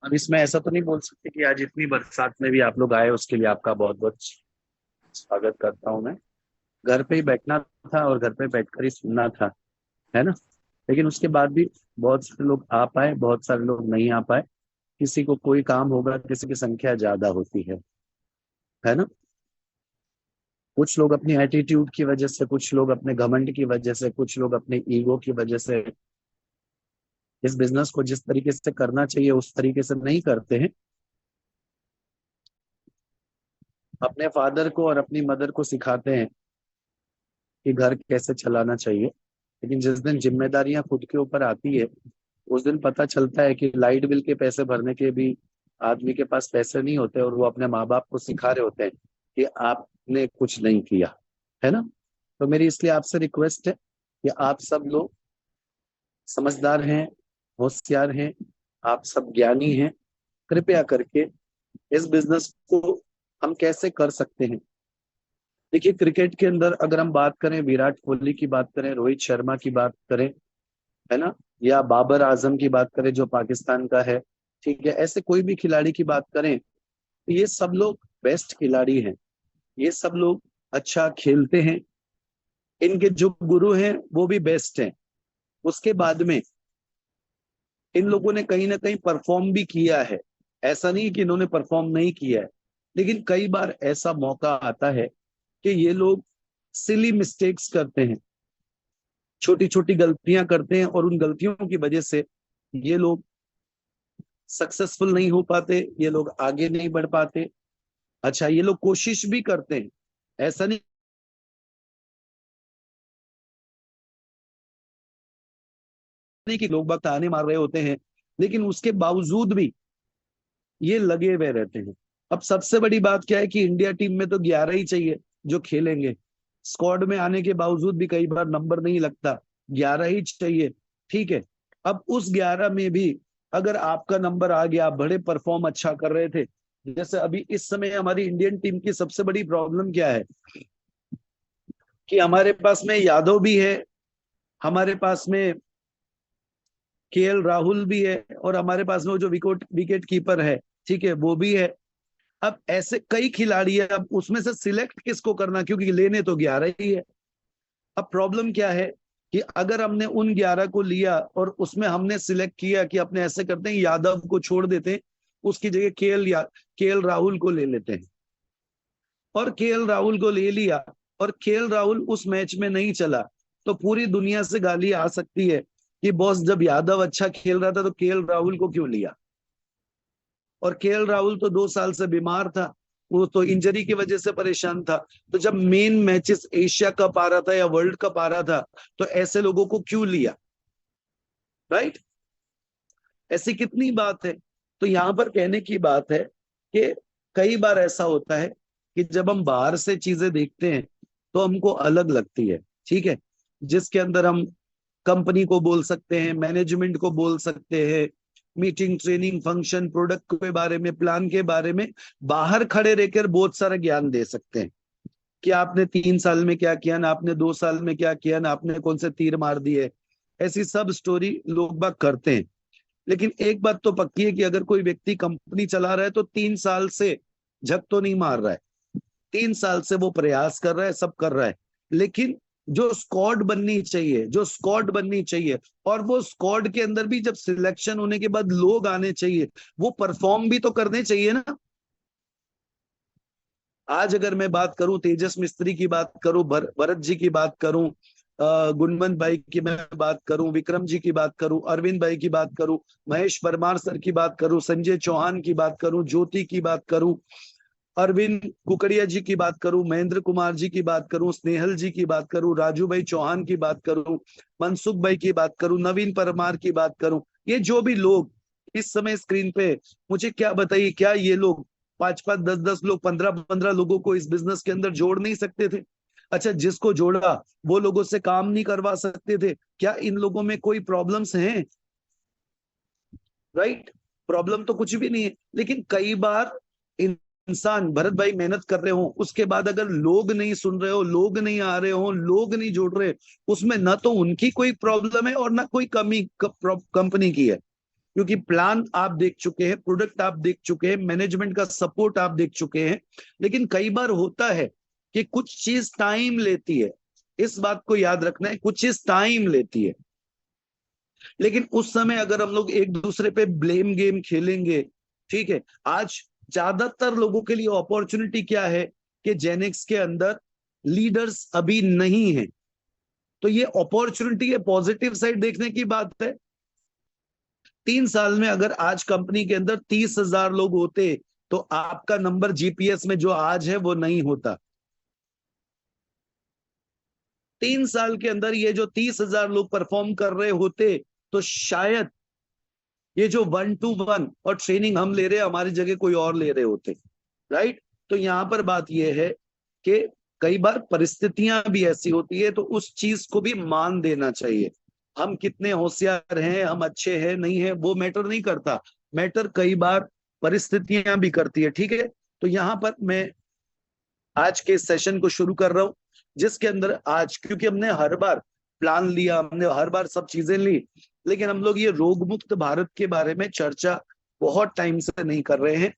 अब इसमें ऐसा तो नहीं बोल सकते कि आज इतनी बरसात में भी आप लोग आए, उसके लिए आपका बहुत बहुत स्वागत करता हूँ मैं। घर पे ही बैठना था और घर पे बैठकर ही सुनना था, है ना। लेकिन उसके बाद भी बहुत सारे लोग आ पाए, बहुत सारे लोग नहीं आ पाए। किसी को कोई काम होगा, किसी की संख्या ज्यादा होती है ना। कुछ लोग अपनी एटीट्यूड की वजह से, कुछ लोग अपने घमंड की वजह से, कुछ लोग अपने ईगो की वजह से इस बिजनेस को जिस तरीके से करना चाहिए उस तरीके से नहीं करते हैं। अपने फादर को और अपनी मदर को सिखाते हैं कि घर कैसे चलाना चाहिए, लेकिन जिस दिन जिम्मेदारियां खुद के ऊपर आती है उस दिन पता चलता है कि लाइट बिल के पैसे भरने के भी आदमी के पास पैसे नहीं होते, और वो अपने माँ बाप को सिखा रहे होते हैं कि आपने कुछ नहीं किया, है ना। तो मेरी इसलिए आपसे रिक्वेस्ट है कि आप सब लोग समझदार हैं, होशियार हैं, आप सब ज्ञानी हैं। कृपया करके इस बिजनेस को हम कैसे कर सकते हैं। देखिए, क्रिकेट के अंदर अगर हम बात करें, विराट कोहली की बात करें, रोहित शर्मा की बात करें, है ना, या बाबर आजम की बात करें जो पाकिस्तान का है, ठीक है, ऐसे कोई भी खिलाड़ी की बात करें तो ये सब लोग बेस्ट खिलाड़ी हैं। ये सब लोग अच्छा खेलते हैं। इनके जो गुरु हैं वो भी बेस्ट हैं। उसके बाद में इन लोगों ने कहीं ना कहीं परफॉर्म भी किया है। ऐसा नहीं कि इन्होंने परफॉर्म नहीं किया है, लेकिन कई बार ऐसा मौका आता है कि ये लोग सिली मिस्टेक्स करते हैं, छोटी छोटी गलतियां करते हैं, और उन गलतियों की वजह से ये लोग सक्सेसफुल नहीं हो पाते, ये लोग आगे नहीं बढ़ पाते। अच्छा, ये लोग कोशिश भी करते हैं, ऐसा नहीं कि लोग वक्त आने मार रहे होते हैं, लेकिन उसके बावजूद भी ये लगे हुए रहते हैं। अब सबसे बड़ी बात क्या है कि इंडिया टीम में तो 11 ही चाहिए जो खेलेंगे। स्क्वाड में आने के बावजूद भी कई बार नंबर नहीं लगता, 11 ही चाहिए, ठीक है। अब उस 11 में भी अगर आपका नंबर आ गया, आप बड़े परफॉर्म अच्छा कर रहे थे। जैसे अभी इस समय हमारी इंडियन टीम की सबसे बड़ी प्रॉब्लम क्या है कि हमारे पास में यादव भी है, हमारे पास में केएल राहुल भी है, और हमारे पास में वो जो विकेट विकेट कीपर है, ठीक है, वो भी है। अब ऐसे कई खिलाड़ी है, अब उसमें से सिलेक्ट किसको करना, क्योंकि लेने तो 11 ही है। अब प्रॉब्लम क्या है कि अगर हमने उन 11 को लिया और उसमें हमने सिलेक्ट किया कि अपने ऐसे करते हैं, यादव को छोड़ देते हैं, उसकी जगह केएल राहुल को ले लेते हैं, और केएल राहुल को ले लिया, और केएल राहुल उस मैच में नहीं चला, तो पूरी दुनिया से गाली आ सकती है कि बॉस जब यादव अच्छा खेल रहा था तो केएल राहुल को क्यों लिया। और केएल राहुल तो 2 साल से बीमार था, वो तो इंजरी की वजह से परेशान था। तो जब मेन मैचेस एशिया कप आ रहा था या वर्ल्ड कप आ रहा था तो ऐसे लोगों को क्यों लिया, राइट। ऐसी कितनी बात है। तो यहां पर कहने की बात है कि कई बार ऐसा होता है कि जब हम बाहर से चीजें देखते हैं तो हमको अलग लगती है, ठीक है, जिसके अंदर हम कंपनी को बोल सकते हैं, मैनेजमेंट को बोल सकते हैं, मीटिंग, ट्रेनिंग, फंक्शन, प्रोडक्ट के बारे में, प्लान के बारे में बाहर खड़े रहकर बहुत सारा ज्ञान दे सकते हैं कि आपने 3 साल में क्या किया ना, आपने 2 साल में क्या किया ना, आपने कौन से तीर मार दिए। ऐसी सब स्टोरी लोग बाग करते हैं। लेकिन एक बात तो पक्की है कि अगर कोई व्यक्ति कंपनी चला रहा है तो 3 साल से झक तो नहीं मार रहा है, 3 साल से वो प्रयास कर रहा है, सब कर रहा है। लेकिन जो स्क्वाड बननी चाहिए, जो स्क्वाड बननी चाहिए, और वो स्क्वाड के अंदर भी जब सिलेक्शन होने के बाद लोग आने चाहिए, वो परफॉर्म भी तो करने चाहिए ना। आज अगर मैं बात करूं, तेजस मिस्त्री की बात करूं, भरत जी की बात करूं, गुणवंत भाई की मैं बात करूं, विक्रम जी की बात करूं, अरविंद भाई की बात करूं, महेश परमार सर की बात करूं, संजय चौहान की बात करूं, ज्योति की बात करूं, अरविंद कुकड़िया जी की बात करूं, महेंद्र कुमार जी की बात करूं, स्नेहल जी की बात करूं, राजू भाई चौहान की बात करूं, मनसुख भाई की बात करूं, नवीन परमार की बात करूं, ये जो भी लोग इस समय स्क्रीन पे, मुझे क्या बताइए, क्या ये लोग 5-5, 10-10 लोग, 15-15 लोगों को इस बिजनेस के अंदर जोड़ नहीं सकते थे। अच्छा, जिसको जोड़ा वो लोगों से काम नहीं करवा सकते थे क्या? इन लोगों में कोई प्रॉब्लम्स हैं? राइट। प्रॉब्लम तो कुछ भी नहीं है, लेकिन कई बार इंसान, भरत भाई, मेहनत कर रहे हो, उसके बाद अगर लोग नहीं सुन रहे हो, लोग नहीं आ रहे हो, लोग नहीं जोड़ रहे, उसमें ना तो उनकी कोई प्रॉब्लम है और ना कोई कमी कंपनी की है। क्योंकि प्लान आप देख चुके हैं, प्रोडक्ट आप देख चुके हैं, मैनेजमेंट का सपोर्ट आप देख चुके हैं। लेकिन कई बार होता है कि कुछ चीज टाइम लेती है, इस बात को याद रखना है, कुछ चीज टाइम लेती है। लेकिन उस समय अगर हम लोग एक दूसरे पे ब्लेम गेम खेलेंगे, ठीक है, आज ज्यादातर लोगों के लिए अपॉर्चुनिटी क्या है कि जेनेक्स के अंदर लीडर्स अभी नहीं है। तो ये अपॉर्चुनिटी है, पॉजिटिव साइड देखने की बात है। 3 साल में अगर आज कंपनी के अंदर 30,000 लोग होते तो आपका नंबर जीपीएस में जो आज है वो नहीं होता। 3 साल के अंदर ये जो 30,000 लोग परफॉर्म कर रहे होते तो शायद ये जो 1-to-1 और ट्रेनिंग हम ले रहे हैं हमारी जगह कोई और ले रहे होते। राइट। तो यहां पर बात यह है कि कई बार परिस्थितियां भी ऐसी होती है, तो उस चीज को भी मान देना चाहिए। हम कितने होशियार हैं, हम अच्छे हैं नहीं है, वो मैटर नहीं करता। मैटर कई बार परिस्थितियां भी करती है। ठीक है। तो यहां पर मैं आज के सेशन को शुरू कर रहा हूं, जिसके अंदर आज, क्योंकि हमने हर बार प्लान लिया, हमने हर बार सब चीजें ली, लेकिन हम लोग ये रोग मुक्त भारत के बारे में चर्चा बहुत टाइम से नहीं कर रहे हैं,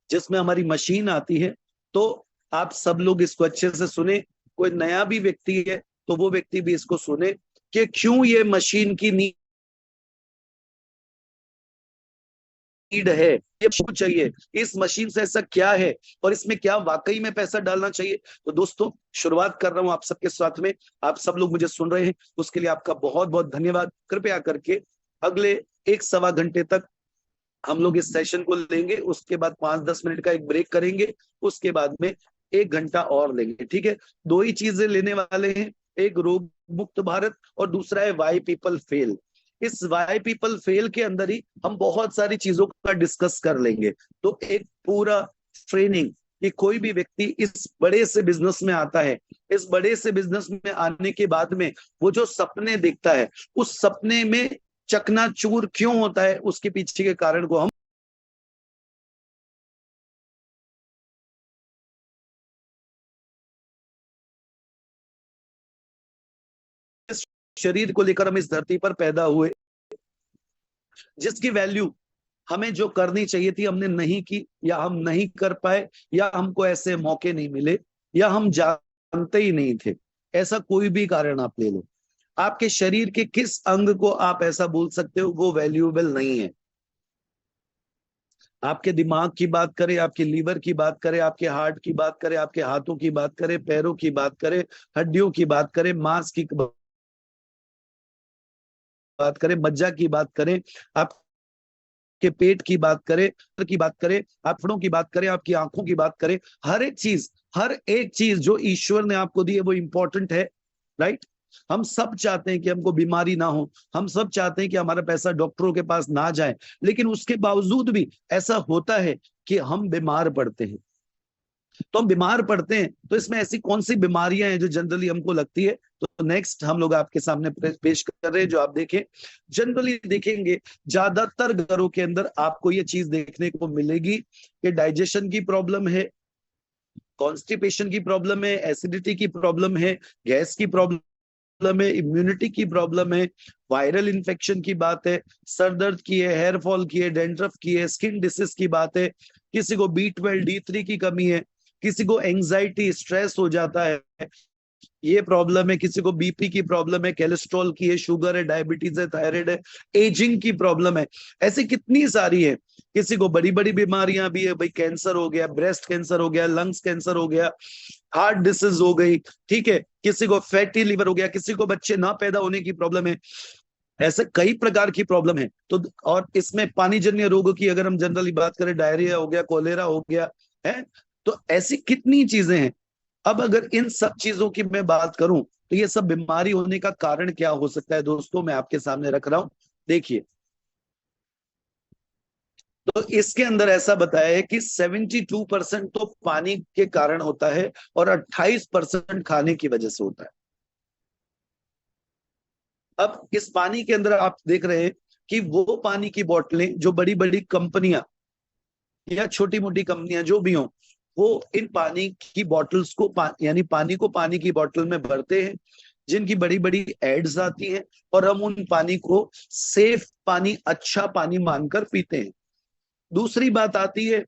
जिसमें हमारी मशीन आती है। तो आप सब लोग इसको अच्छे से सुने, कोई नया भी व्यक्ति है तो वो व्यक्ति भी इसको सुने कि क्यों ये मशीन की नीड है, ये क्यों चाहिए, इस मशीन से ऐसा क्या है, और इसमें क्या वाकई में पैसा डालना चाहिए। तो दोस्तों, शुरुआत कर रहा हूं आप सबके साथ में। आप सब लोग मुझे सुन रहे हैं, उसके लिए आपका बहुत बहुत धन्यवाद। कृपया करके अगले 1-1.25 घंटे तक हम लोग इस सेशन को लेंगे, उसके बाद 5-10 मिनट का एक ब्रेक करेंगे, उसके बाद में 1 घंटा और लेंगे। ठीक है। दो ही चीजें लेने वाले हैं, एक रोग मुक्त भारत और दूसरा है वाई पीपल फेल। इस वाई पीपल फेल के अंदर ही हम बहुत सारी चीजों का डिस्कस कर लेंगे। तो एक पूरा ट्रेनिंग कि कोई भी व्यक्ति इस बड़े से बिजनेस में आता है, इस बड़े से बिजनेस में आने के बाद में वो जो सपने देखता है, उस सपने में चकनाचूर क्यों होता है, उसके पीछे के कारण को हम शरीर को लेकर हम इस धरती पर पैदा हुए, जिसकी वैल्यू हमें जो करनी चाहिए थी हमने नहीं की, या हम नहीं कर पाए, या हमको ऐसे मौके नहीं मिले, या हम जानते ही नहीं थे। ऐसा कोई भी कारण आप ले लो, आपके शरीर के किस अंग को आप ऐसा बोल सकते हो वो वैल्यूएबल नहीं है। आपके दिमाग की बात करें, आपके लीवर की बात करें, आपके हार्ट की बात करें, आपके हाथों की बात करें, पैरों की बात करें, हड्डियों की बात करें, मांस की बात करें, मज्जा की बात करें, आपके पेट की बात करें, आप फेफड़ों की बात करें, आपकी आंखों की बात करें, हर एक चीज जो ईश्वर ने आपको दी है वो इंपॉर्टेंट है। राइट। हम सब चाहते हैं कि हमको बीमारी ना हो, हम सब चाहते हैं कि हमारा पैसा डॉक्टरों के पास ना जाए, लेकिन उसके बावजूद भी ऐसा होता है कि हम बीमार पड़ते हैं। तो हम बीमार पड़ते हैं, तो इसमें ऐसी कौन सी बीमारियां हैं जो जनरली हमको लगती है। तो नेक्स्ट हम लोग आपके सामने पेश कर रहे हैं, जो आप देखें, जनरली देखेंगे ज्यादातर घरों के अंदर आपको ये चीज देखने को मिलेगी कि डाइजेशन की प्रॉब्लम है, कॉन्स्टिपेशन की प्रॉब्लम है, एसिडिटी की प्रॉब्लम है, गैस की प्रॉब्लम है, इम्यूनिटी की प्रॉब्लम है, वायरल इन्फेक्शन की बात है, सर दर्द की है, हेयर फॉल की है, डेंड्रफ की है, स्किन डिसीज की बात है, किसी को B12 D3 की कमी है, किसी को एंजाइटी स्ट्रेस हो जाता है, ये प्रॉब्लम है, किसी को बीपी की प्रॉब्लम है, कोलेस्ट्रॉल की है, शुगर है, डायबिटीज है, थायराइड है, एजिंग की प्रॉब्लम है, ऐसी कितनी सारी है। किसी को बड़ी बड़ी बीमारियां भी है, भाई कैंसर हो गया, ब्रेस्ट कैंसर हो गया, लंग्स कैंसर हो गया, हार्ट डिसीज हो गई, ठीक है, किसी को फैटी लिवर हो गया, किसी को बच्चे ना पैदा होने की प्रॉब्लम है, ऐसे कई प्रकार की प्रॉब्लम है। तो और इसमें पानी जन्य रोगों की अगर हम जनरली बात करें, डायरिया हो गया, कोलेरा हो गया है, तो ऐसी कितनी चीजें हैं। अब अगर इन सब चीजों की मैं बात करूं तो ये सब बीमारी होने का कारण क्या हो सकता है, दोस्तों मैं आपके सामने रख रहा हूं। देखिए, तो इसके अंदर ऐसा बताया है कि 72% तो पानी के कारण होता है और 28% खाने की वजह से होता है। अब इस पानी के अंदर आप देख रहे हैं कि वो पानी की बोतलें जो बड़ी बड़ी कंपनियां या छोटी मोटी कंपनियां जो भी हों, वो इन पानी की बॉटल्स को यानी पानी को पानी की बोतल में भरते हैं, जिनकी बड़ी बड़ी एड्स आती हैं, और हम उन पानी को सेफ पानी, अच्छा पानी मानकर पीते हैं। दूसरी बात आती है,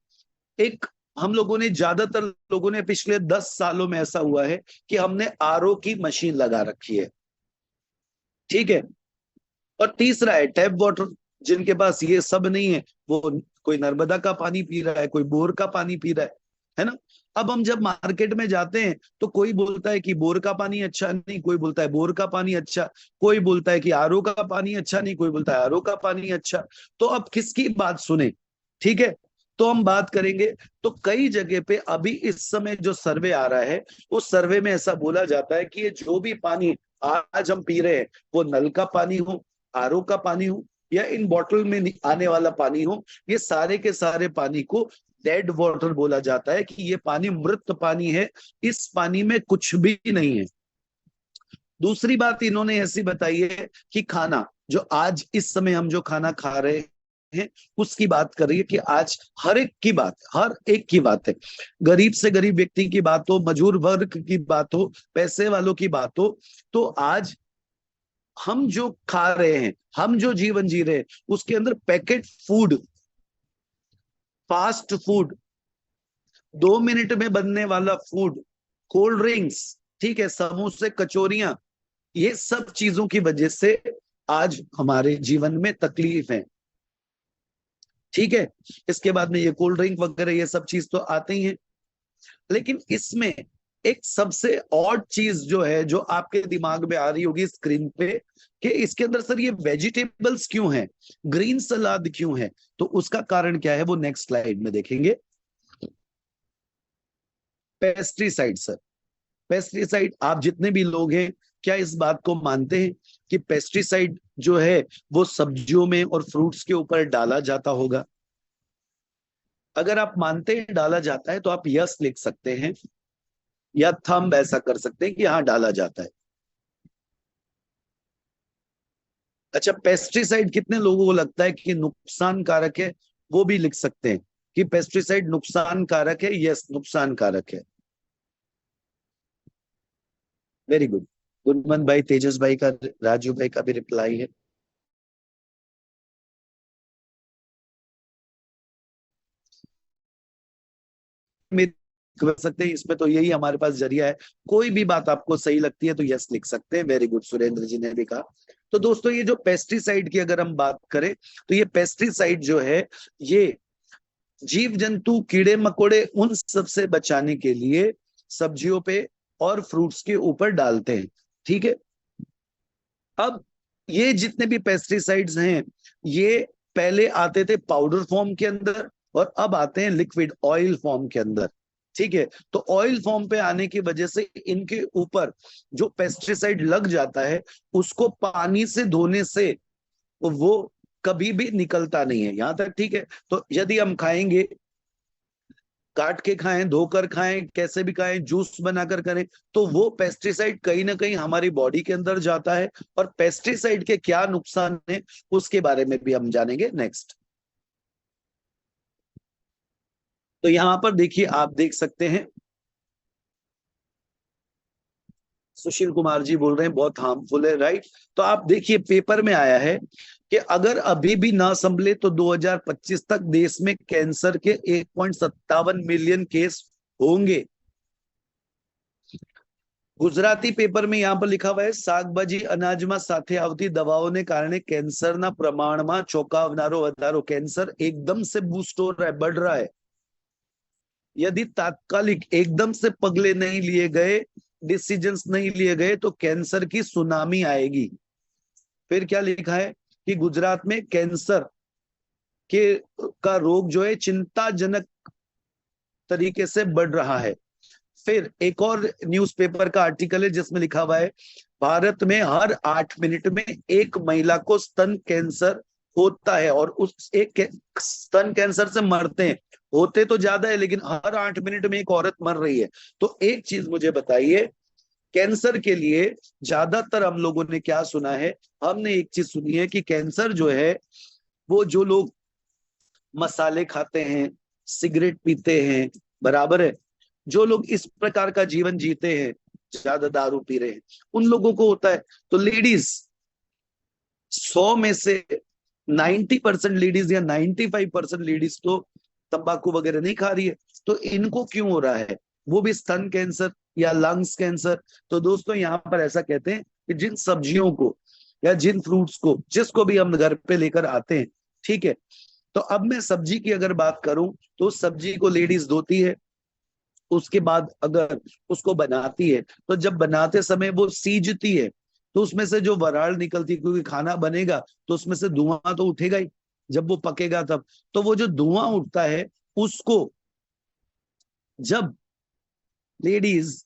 एक हम लोगों ने, ज्यादातर लोगों ने पिछले 10 सालों में ऐसा हुआ है कि हमने आरओ की मशीन लगा रखी है, ठीक है। और तीसरा है टैप वाटर। जिनके पास ये सब नहीं है, वो कोई नर्मदा का पानी पी रहा है, कोई बोर का पानी पी रहा है ना। अब हम जब मार्केट में जाते हैं तो कोई बोलता है कि बोर का पानी अच्छा नहीं, कोई बोलता है बोर का पानी अच्छा, कोई बोलता है कि आरओ का पानी अच्छा नहीं, कोई बोलता है आरओ का पानी अच्छा। तो अब किसकी बात सुने, ठीक है। तो हम बात करेंगे, तो कई जगह पे अभी इस समय जो सर्वे आ रहा है, उस सर्वे में ऐसा बोला जाता है कि ये जो भी पानी आज हम पी रहे हैं, वो नल का पानी हो, आरओ का पानी हो, या इन बॉटल में आने वाला पानी हो, ये सारे के सारे पानी को डेड वाटर बोला जाता है, कि ये पानी मृत पानी है, इस पानी में कुछ भी नहीं है। दूसरी बात इन्होंने ऐसी बताई है कि खाना, जो आज इस समय हम जो खाना खा रहे हैं, उसकी बात कर रही है, कि आज हर एक की बात, हर एक की बात है, गरीब से गरीब व्यक्ति की बात हो, मजदूर वर्ग की बात हो, पैसे वालों की बात हो, तो आज हम जो खा रहे हैं, हम जो जीवन जी रहे हैं, उसके अंदर packet food, fast food, 2 minute में बनने वाला फूड, कोल्ड ड्रिंक्स, ठीक है, समोसे, कचौरियां, ये सब चीजों की वजह से आज हमारे जीवन में तकलीफ है, ठीक है। इसके बाद में ये कोल्ड ड्रिंक वगैरह ये सब चीज तो आते ही हैं। लेकिन इसमें एक सबसे ऑड चीज जो है, जो आपके दिमाग में आ रही होगी स्क्रीन पे, कि इसके अंदर सर ये वेजिटेबल्स क्यों है, ग्रीन सलाद क्यों है, तो उसका कारण क्या है वो नेक्स्ट स्लाइड में देखेंगे। पेस्टिसाइड सर, पेस्टिसाइड, आप जितने भी लोग हैं, क्या इस बात को मानते हैं कि पेस्टिसाइड जो है वो सब्जियों में और फ्रूट्स के ऊपर डाला जाता होगा? अगर आप मानते हैं डाला जाता है तो आप यस लिख सकते हैं, या थंब ऐसा कर सकते हैं कि हाँ डाला जाता है। अच्छा, पेस्टिसाइड कितने लोगों को लगता है कि नुकसान कारक है, वो भी लिख सकते हैं कि पेस्टिसाइड नुकसान कारक है, यस नुकसान कारक है। Very good. गुणवंत भाई, तेजस भाई का, राजू भाई का भी रिप्लाई है। कर सकते हैं, इसमें तो यही हमारे पास जरिया है। कोई भी बात आपको सही लगती है तो यस लिख सकते हैं। वेरी गुड, सुरेंद्र जी ने भी कहा। तो दोस्तों, ये जो पेस्टिसाइड की अगर हम बात करें, तो ये पेस्टिसाइड जो है, ये जीव जंतु, कीड़े मकोड़े, उन सब से बचाने के लिए सब्जियों पे और फ्रूट्स के ऊपर डालते हैं, ठीक है। अब ये जितने भी पेस्टिसाइड्स हैं, ये पहले आते थे पाउडर फॉर्म के अंदर, और अब आते हैं लिक्विड ऑयल फॉर्म के अंदर, ठीक है। तो ऑयल फॉर्म पे आने की वजह से इनके ऊपर जो पेस्टिसाइड लग जाता है, उसको पानी से धोने से वो कभी भी निकलता नहीं है, यहां तक ठीक है। तो यदि हम खाएंगे, काट के खाएं, धोकर खाएं, कैसे भी खाएं, जूस बनाकर करें, तो वो पेस्टिसाइड कहीं ना कहीं हमारी बॉडी के अंदर जाता है। और पेस्टिसाइड के क्या नुकसान है, उसके बारे में भी हम जानेंगे नेक्स्ट। तो यहां पर देखिए, आप देख सकते हैं, सुशील कुमार जी बोल रहे हैं बहुत हार्मफुल है, राइट। तो आप देखिए, पेपर में आया है कि अगर अभी भी ना संभले तो 2025 तक देश में कैंसर के 1.57 मिलियन केस होंगे। ગુજરાતી પેપર में यहाँ पर लिखा हुआ है, શાકભાજી અનાજમાં સાથે આવતી દવાઓને કારણે કેન્સરના પ્રમાણમાં ચોંકાવનારો વધારો। कैंसर एकदम से बूस्ट हो रहा है, बढ़ रहा है। यदि तात्कालिक एकदम से पगले नहीं लिए गए, डिसीजंस नहीं लिए गए, तो कैंसर की सुनामी आएगी। फिर क्या लिखा है कि गुजरात में कैंसर के का रोग जो है चिंताजनक तरीके से बढ़ रहा है। फिर एक और न्यूज़पेपर का आर्टिकल है जिसमें लिखा हुआ है, भारत में हर 8 मिनट में एक महिला को स्तन कैंसर होता है, और उस एक स्तन कैंसर से मरते हैं। होते तो ज्यादा है, लेकिन हर 8 मिनट में एक औरत मर रही है। तो एक चीज मुझे बताइए, कैंसर के लिए ज्यादातर हम लोगों ने क्या सुना है? हमने एक चीज सुनी है कि कैंसर जो है, वो जो लोग मसाले खाते हैं, सिगरेट पीते हैं, बराबर है, जो लोग इस प्रकार का जीवन जीते हैं, ज्यादा दारू पी रहे हैं, उन लोगों को होता है। तो लेडीज 100 में से 90% लेडीज या 95% लेडीज तो तंबाकू वगैरह नहीं खा रही है। तो इनको क्यों हो रहा है, वो भी स्तन कैंसर या लंग्स कैंसर। तो दोस्तों यहाँ पर ऐसा कहते हैं कि जिन सब्जियों को या जिन फ्रूट्स को, जिसको भी हम घर पे लेकर आते हैं, ठीक है, तो अब मैं सब्जी की अगर बात करूं तो सब्जी को लेडीज धोती है, उसके बाद अगर उसको बनाती है तो जब बनाते समय वो सीजती है तो उसमें से जो वराल निकलती है, क्योंकि खाना बनेगा तो उसमें से धुआं तो उठेगा ही जब वो पकेगा तब। तो वो जो धुआं उठता है उसको जब लेडीज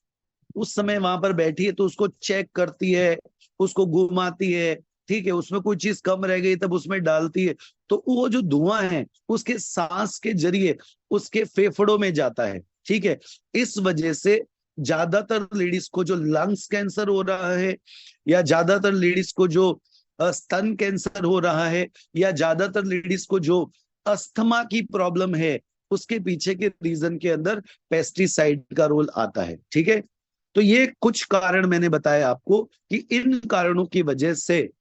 उस समय वहां पर बैठी है तो उसको चेक करती है, उसको घुमाती है, ठीक है, उसमें कोई चीज कम रह गई तब उसमें डालती है, तो वो जो धुआं है उसके सांस के जरिए उसके फेफड़ों में जाता है, ठीक है। इस वजह से ज्यादातर लेडीज को जो लंग्स कैंसर हो रहा है, या ज्यादातर लेडीज को जो स्तन कैंसर हो रहा है, या ज्यादातर लेडीज को जो अस्थमा की प्रॉब्लम है, उसके पीछे के रीजन के अंदर पेस्टिसाइड का रोल आता है, ठीक है। तो ये कुछ कारण मैंने बताया आपको कि इन कारणों की वजह से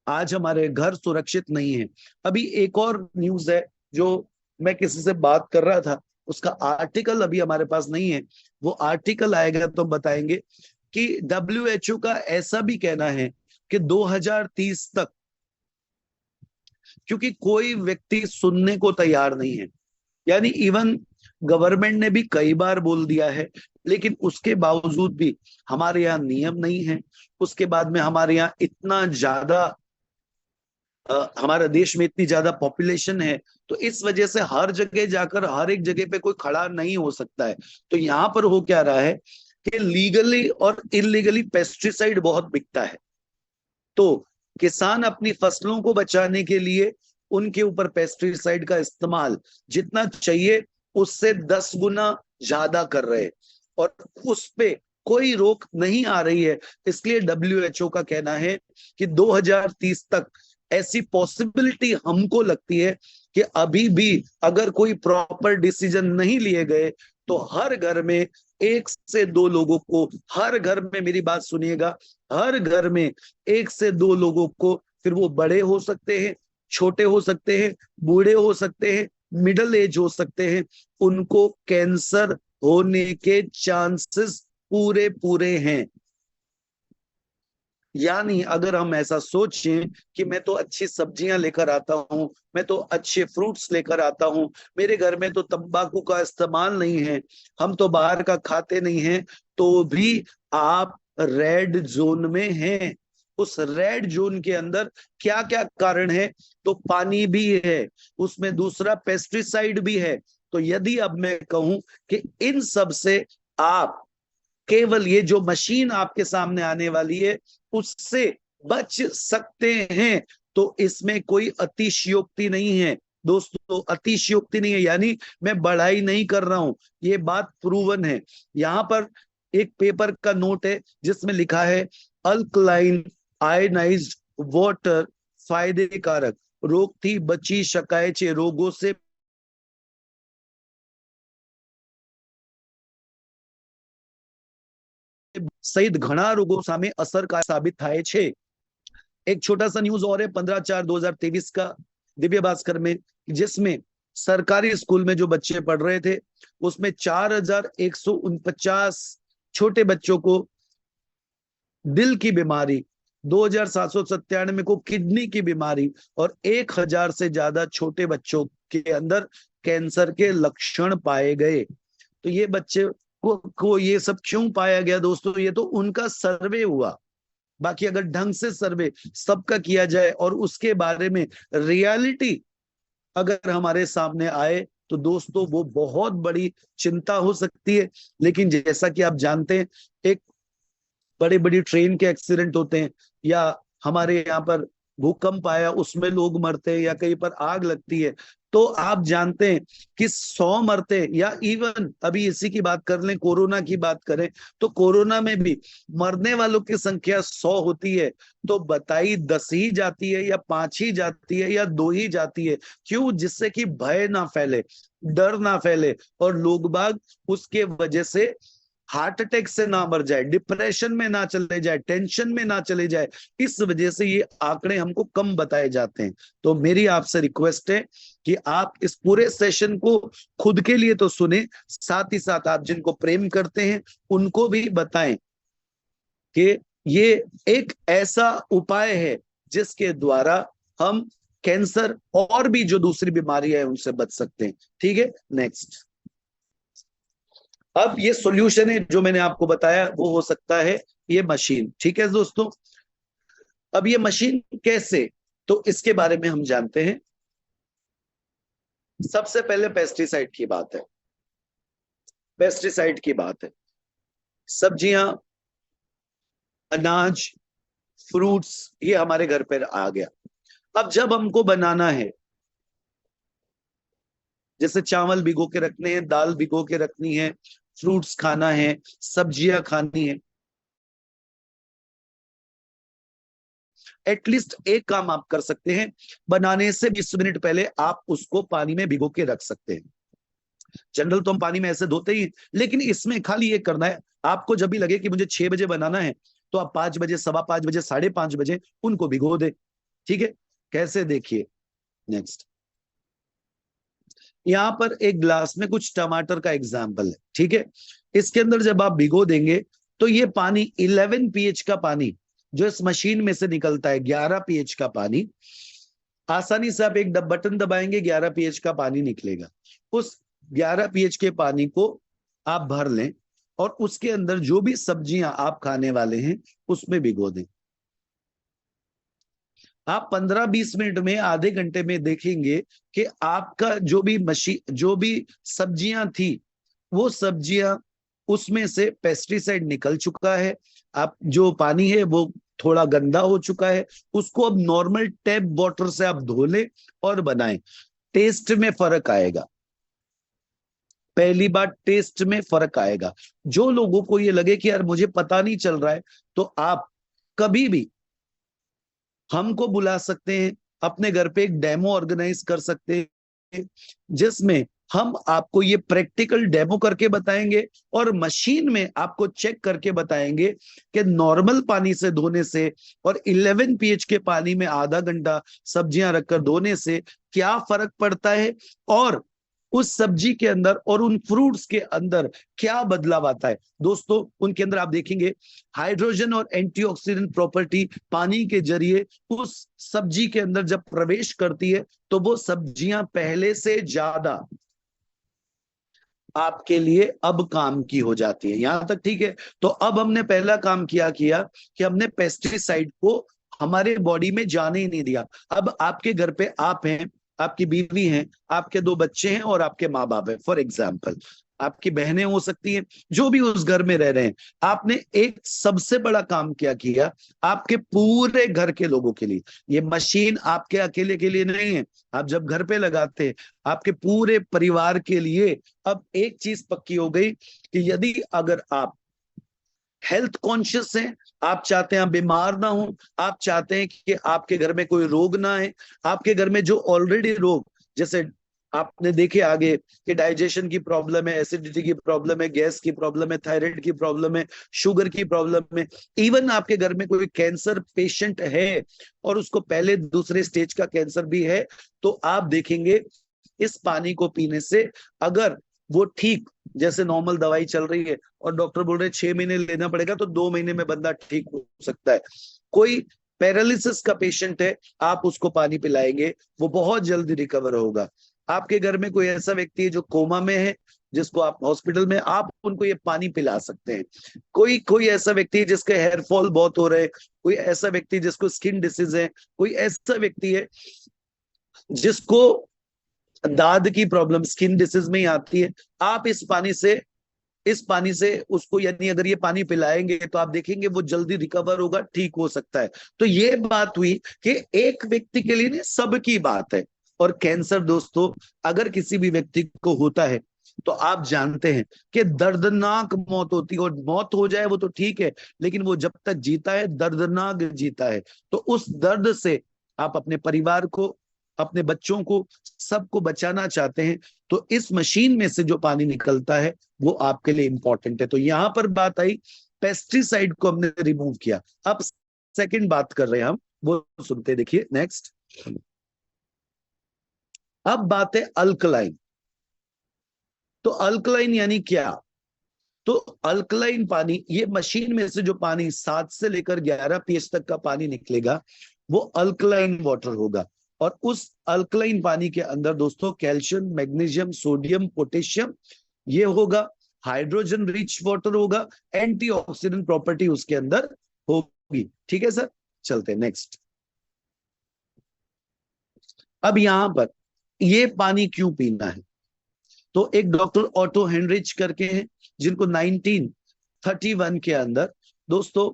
आज हमारे घर सुरक्षित नहीं है। अभी एक और न्यूज है जो मैं किसी से बात कर रहा था, उसका आर्टिकल अभी हमारे पास नहीं है, वो आर्टिकल आएगा तो बताएंगे कि WHO का ऐसा भी कहना है कि 2030 तक, क्योंकि कोई व्यक्ति सुनने को तैयार नहीं है, यानी इवन गवर्नमेंट ने भी कई बार बोल दिया है, लेकिन उसके बावजूद भी हमारे यहाँ नियम नहीं है। उसके बाद में हमारे यहाँ इतना ज्यादा हमारे देश में इतनी ज्यादा पॉपुलेशन है, तो इस वजह से हर जगह जाकर हर एक जगह पे कोई खड़ा नहीं हो सकता है। तो यहाँ पर हो क्या रहा है कि लीगली और इलीगली पेस्टिसाइड बहुत बिकता है। तो किसान अपनी फसलों को बचाने के लिए उनके ऊपर पेस्टिसाइड का इस्तेमाल जितना चाहिए उससे 10 गुना ज्यादा कर रहे हैं, और उस पे कोई रोक नहीं आ रही है। इसलिए WHO का कहना है कि 2030 तक ऐसी पॉसिबिलिटी हमको लगती है कि अभी भी अगर कोई प्रॉपर डिसीजन नहीं लिए गए तो हर घर में 1 से 2 लोगों को, हर घर में, मेरी बात सुनिएगा, हर घर में 1 से 2 लोगों को, फिर वो बड़े हो सकते हैं, छोटे हो सकते हैं, बूढ़े हो सकते हैं, मिडिल एज हो सकते हैं, उनको कैंसर होने के चांसेस पूरे पूरे हैं। यानी अगर हम ऐसा सोचें कि मैं तो अच्छी सब्जियां लेकर आता हूं, मैं तो अच्छे फ्रूट्स लेकर आता हूं, मेरे घर में तो तंबाकू का इस्तेमाल नहीं है, हम तो बाहर का खाते नहीं हैं, तो भी आप रेड जोन में हैं। उस रेड जोन के अंदर क्या क्या कारण है, तो पानी भी है, उसमें दूसरा पेस्टिसाइड भी है। तो यदि अब मैं कहूं कि इन सब से आप केवल ये जो मशीन आपके सामने आने वाली है उससे बच सकते हैं, तो इसमें कोई अतिशयोक्ति नहीं है दोस्तों, अतिशयोक्ति नहीं है, यानी मैं बढ़ाई नहीं कर रहा हूं, ये बात प्रूवन है। यहां पर एक पेपर का नोट है जिसमें लिखा है अल्कलाइन आयनाइज्ड वाटर फायदे कारक, रोग थी बची શકાય रोगों से સહિત ઘણા રોગો સામે અસરકાર સાબિત થાય છે। एक छोटा सा न्यूज और है 15/4/2023 का दिव्य भास्कर में, जिसमें सरकारी स्कूल में जो बच्चे पढ़ रहे थे उसमें 4149 छोटे बच्चों को दिल की बीमारी, 2797 को किडनी की बीमारी, और 1000 से ज्यादा छोटे बच्चों के अंदर कैंसर के लक्षण पाए गए। तो ये बच्चे को ये सब क्यों पाया गया दोस्तों, ये तो उनका सर्वे हुआ। बाकी अगर ढंग से सर्वे सबका किया जाए और उसके बारे में रियलिटी अगर हमारे सामने आए तो दोस्तों वो बहुत बड़ी चिंता हो सकती है। लेकिन जैसा कि आप जानते हैं, एक बड़ी बड़ी ट्रेन के एक्सीडेंट होते हैं, या हमारे यहाँ पर भूकंप आया उसमें लोग मरते हैं, या कहीं पर आग लगती है, तो आप जानते हैं कि 100 मरते हैं। या इवन अभी इसी की बात कर लें, कोरोना की बात करें, तो कोरोना में भी मरने वालों की संख्या 100 होती है, तो बताई 10 ही जाती है, या 5 ही जाती है, या 2 ही जाती है। क्यों? जिससे कि भय ना फैले, डर ना फैले, और लोग बाग उसके वजह से हार्ट अटैक से ना मर जाए, डिप्रेशन में ना चले जाए, टेंशन में ना चले जाए। इस वजह से ये आंकड़े हमको कम बताए जाते हैं। तो मेरी आपसे रिक्वेस्ट है कि आप इस पूरे सेशन को खुद के लिए तो सुने, साथ ही साथ आप जिनको प्रेम करते हैं उनको भी बताएं कि ये एक ऐसा उपाय है जिसके द्वारा हम कैंसर और भी जो दूसरी बीमारियां हैं उनसे बच सकते हैं। ठीक है, नेक्स्ट। अब ये सॉल्यूशन है जो मैंने आपको बताया, वो हो सकता है ये मशीन। ठीक है दोस्तों, अब ये मशीन कैसे, तो इसके बारे में हम जानते हैं। सबसे पहले पेस्टिसाइड की बात है, पेस्टिसाइड की बात है। सब्जियां, अनाज, फ्रूट्स, ये हमारे घर पर आ गया। अब जब हमको बनाना है, जैसे चावल भिगो के रखने हैं, दाल भिगो के रखनी है, फ्रूट्स खाना है, सब्जियां खानी है, एटलीस्ट एक काम आप कर सकते हैं, बनाने से 20 मिनट पहले आप उसको पानी में भिगो के रख सकते हैं। जनरल तो हम पानी में ऐसे धोते ही, लेकिन इसमें खाली ये करना है, आपको जब भी लगे कि मुझे 6 बजे बनाना है, तो आप 5 बजे, 5:15 बजे, 5:30 बजे उनको भिगो दे। ठीक है, कैसे, देखिए नेक्स्ट। यहां पर एक ग्लास में कुछ टमाटर का एग्जाम्पल है। ठीक है, इसके अंदर जब आप भिगो देंगे तो ये पानी 11 पीएच का पानी जो इस मशीन में से निकलता है, 11 पीएच का पानी, आसानी से आप एक बटन दबाएंगे, 11 पीएच का पानी निकलेगा। उस 11 पीएच के पानी को आप भर लें और उसके अंदर जो भी सब्जियां आप खाने वाले हैं उसमें भिगो दें। आप 15-20 मिनट में, आधे घंटे में देखेंगे कि आपका जो भी सब्जियां थी, वो सब्जियां, उसमें से पेस्टिसाइड निकल चुका है। आप जो पानी है वो थोड़ा गंदा हो चुका है, उसको अब नॉर्मल टैप वाटर से आप धो लें और बनाएं। टेस्ट में फर्क आएगा, पहली बार टेस्ट में फर्क आएगा। जो लोगों को ये लगे कि यार मुझे पता नहीं चल रहा है, तो आप कभी भी हमको बुला सकते हैं, अपने घर पे एक डेमो ऑर्गेनाइज कर सकते हैं, जिसमें हम आपको ये प्रैक्टिकल डेमो करके बताएंगे और मशीन में आपको चेक करके बताएंगे कि नॉर्मल पानी से धोने से और 11 पीएच के पानी में आधा घंटा सब्जियां रखकर धोने से क्या फर्क पड़ता है, और उस सब्जी के अंदर और उन फ्रूट्स के अंदर क्या बदलाव आता है। दोस्तों, उनके अंदर आप देखेंगे हाइड्रोजन और एंटीऑक्सीडेंट प्रॉपर्टी पानी के जरिए उस सब्जी के अंदर जब प्रवेश करती है, तो वो सब्जियां पहले से ज्यादा आपके लिए अब काम की हो जाती है। यहां तक ठीक है। तो अब हमने पहला काम किया किया कि हमने पेस्टिसाइड को हमारे बॉडी में जाने ही नहीं दिया। अब आपके घर पे आप हैं, आपकी बीवी हैं, आपके 2 बच्चे हैं और आपके माँ बाप हैं, फॉर एग्जाम्पल आपकी बहनें हो सकती हैं, जो भी उस घर में रह रहे हैं। आपने एक सबसे बड़ा काम क्या किया, आपके पूरे घर के लोगों के लिए। ये मशीन आपके अकेले के लिए नहीं है, आप जब घर पे लगाते हैं आपके पूरे परिवार के लिए। अब एक चीज पक्की हो गई कि यदि अगर आप हेल्थ कॉन्शियस हैं, आप चाहते हैं आप बीमार ना हो, आप चाहते हैं कि आपके घर में कोई रोग ना है, आपके घर में जो ऑलरेडी रोग, जैसे आपने देखे आगे कि डाइजेशन की प्रॉब्लम है, एसिडिटी की प्रॉब्लम है, गैस की प्रॉब्लम है, थायराइड की प्रॉब्लम है, शुगर की प्रॉब्लम है, इवन आपके घर में कोई कैंसर पेशेंट है और उसको पहले दूसरे स्टेज का कैंसर भी है, तो आप देखेंगे इस पानी को पीने से अगर वो ठीक, जैसे नॉर्मल दवाई चल रही है और डॉक्टर बोल रहे 6 महीने लेना पड़ेगा, तो 2 महीने में बंदा ठीक हो सकता है। कोई पैरालिसिस का पेशेंट है, आप उसको पानी पिलाएंगे, वो बहुत जल्दी रिकवर होगा। आपके घर में कोई ऐसा व्यक्ति है जो कोमा में है, जिसको आप हॉस्पिटल में, आप उनको ये पानी पिला सकते हैं। कोई कोई ऐसा व्यक्ति है जिसके हेयर फॉल बहुत हो रहे हैं, कोई ऐसा व्यक्ति जिसको स्किन डिसीज है, कोई ऐसा व्यक्ति है जिसको दाद की प्रॉब्लम स्किन डिसीज में ही आती है, आप इस पानी से उसको, यानी अगर ये पानी पिलाएंगे तो आप देखेंगे वो जल्दी रिकवर होगा, ठीक हो सकता है। तो ये बात हुई कि एक व्यक्ति के लिए नहीं, सबकी बात है। और कैंसर दोस्तों, अगर किसी भी व्यक्ति को होता है तो आप जानते हैं कि दर्दनाक मौत होती है, और मौत हो जाए वो तो ठीक है, लेकिन वो जब तक जीता है दर्दनाक जीता है। तो उस दर्द से आप अपने परिवार को, अपने बच्चों को, सबको बचाना चाहते हैं, तो इस मशीन में से जो पानी निकलता है वो आपके लिए इंपॉर्टेंट है। तो यहां पर बात आई, पेस्टिसाइड को हमने रिमूव किया। अब सेकंड बात कर रहे हैं हम, वो सुनते, देखिए नेक्स्ट। अब बात है अल्कलाइन। तो अल्कलाइन यानी क्या? तो अल्कलाइन पानी, ये मशीन में से जो पानी 7 से लेकर 11 pH तक का पानी निकलेगा वो अल्कलाइन वाटर होगा। और उस अल्कलाइन पानी के अंदर दोस्तों कैल्शियम, मैग्नीशियम, सोडियम, पोटेशियम ये होगा, हाइड्रोजन रिच वाटर होगा, एंटीऑक्सीडेंट प्रॉपर्टी उसके अंदर होगी। ठीक है सर, चलते हैं नेक्स्ट। अब यहां पर ये पानी क्यों पीना है? तो एक डॉक्टर ऑटो हेनरिच करके हैं, जिनको 1931 के अंदर दोस्तों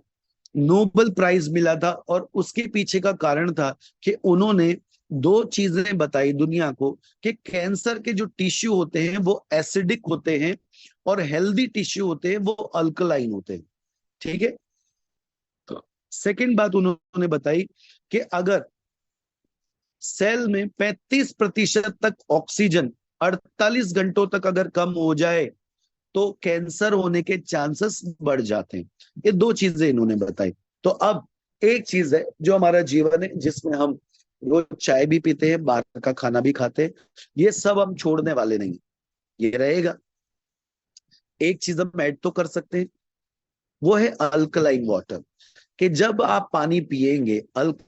नोबेल प्राइज मिला था, और उसके पीछे का कारण था कि उन्होंने दो चीजें बताई दुनिया को, कि कैंसर के जो टिश्यू होते हैं वो एसिडिक होते हैं, और हेल्दी टिश्यू होते हैं वो अल्कलाइन होते हैं। ठीक है। सेकंड बात उन्होंने बताई कि अगर सेल में 35% तक ऑक्सीजन 48 घंटों तक अगर कम हो जाए तो कैंसर होने के चांसेस बढ़ जाते हैं। ये दो चीजें इन्होंने बताई। तो अब एक चीज है जो हमारा जीवन है, जिसमें हम रोज चाय भी पीते हैं, बाहर का खाना भी खाते हैं, ये सब हम छोड़ने वाले नहीं, ये रहेगा। एक चीज हम ऐड तो कर सकते हैं, वो है अल्कलाइन वाटर, कि जब आप पानी पिएंगे, अल्कलाइन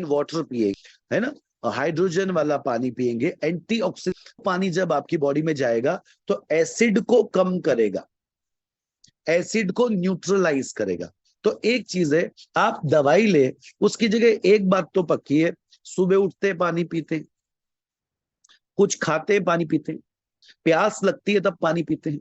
वाटर पिएंगे, है ना, हाइड्रोजन वाला पानी पिएंगे, एंटीऑक्सीडेंट पानी जब आपकी बॉडी में जाएगा तो एसिड को कम करेगा, एसिड को न्यूट्रलाइज करेगा। तो एक चीज है, आप दवाई ले, उसकी जगह एक बात तो पक्की है, सुबह उठते पानी पीते, कुछ खाते पानी पीते, प्यास लगती है तब पानी पीते हैं,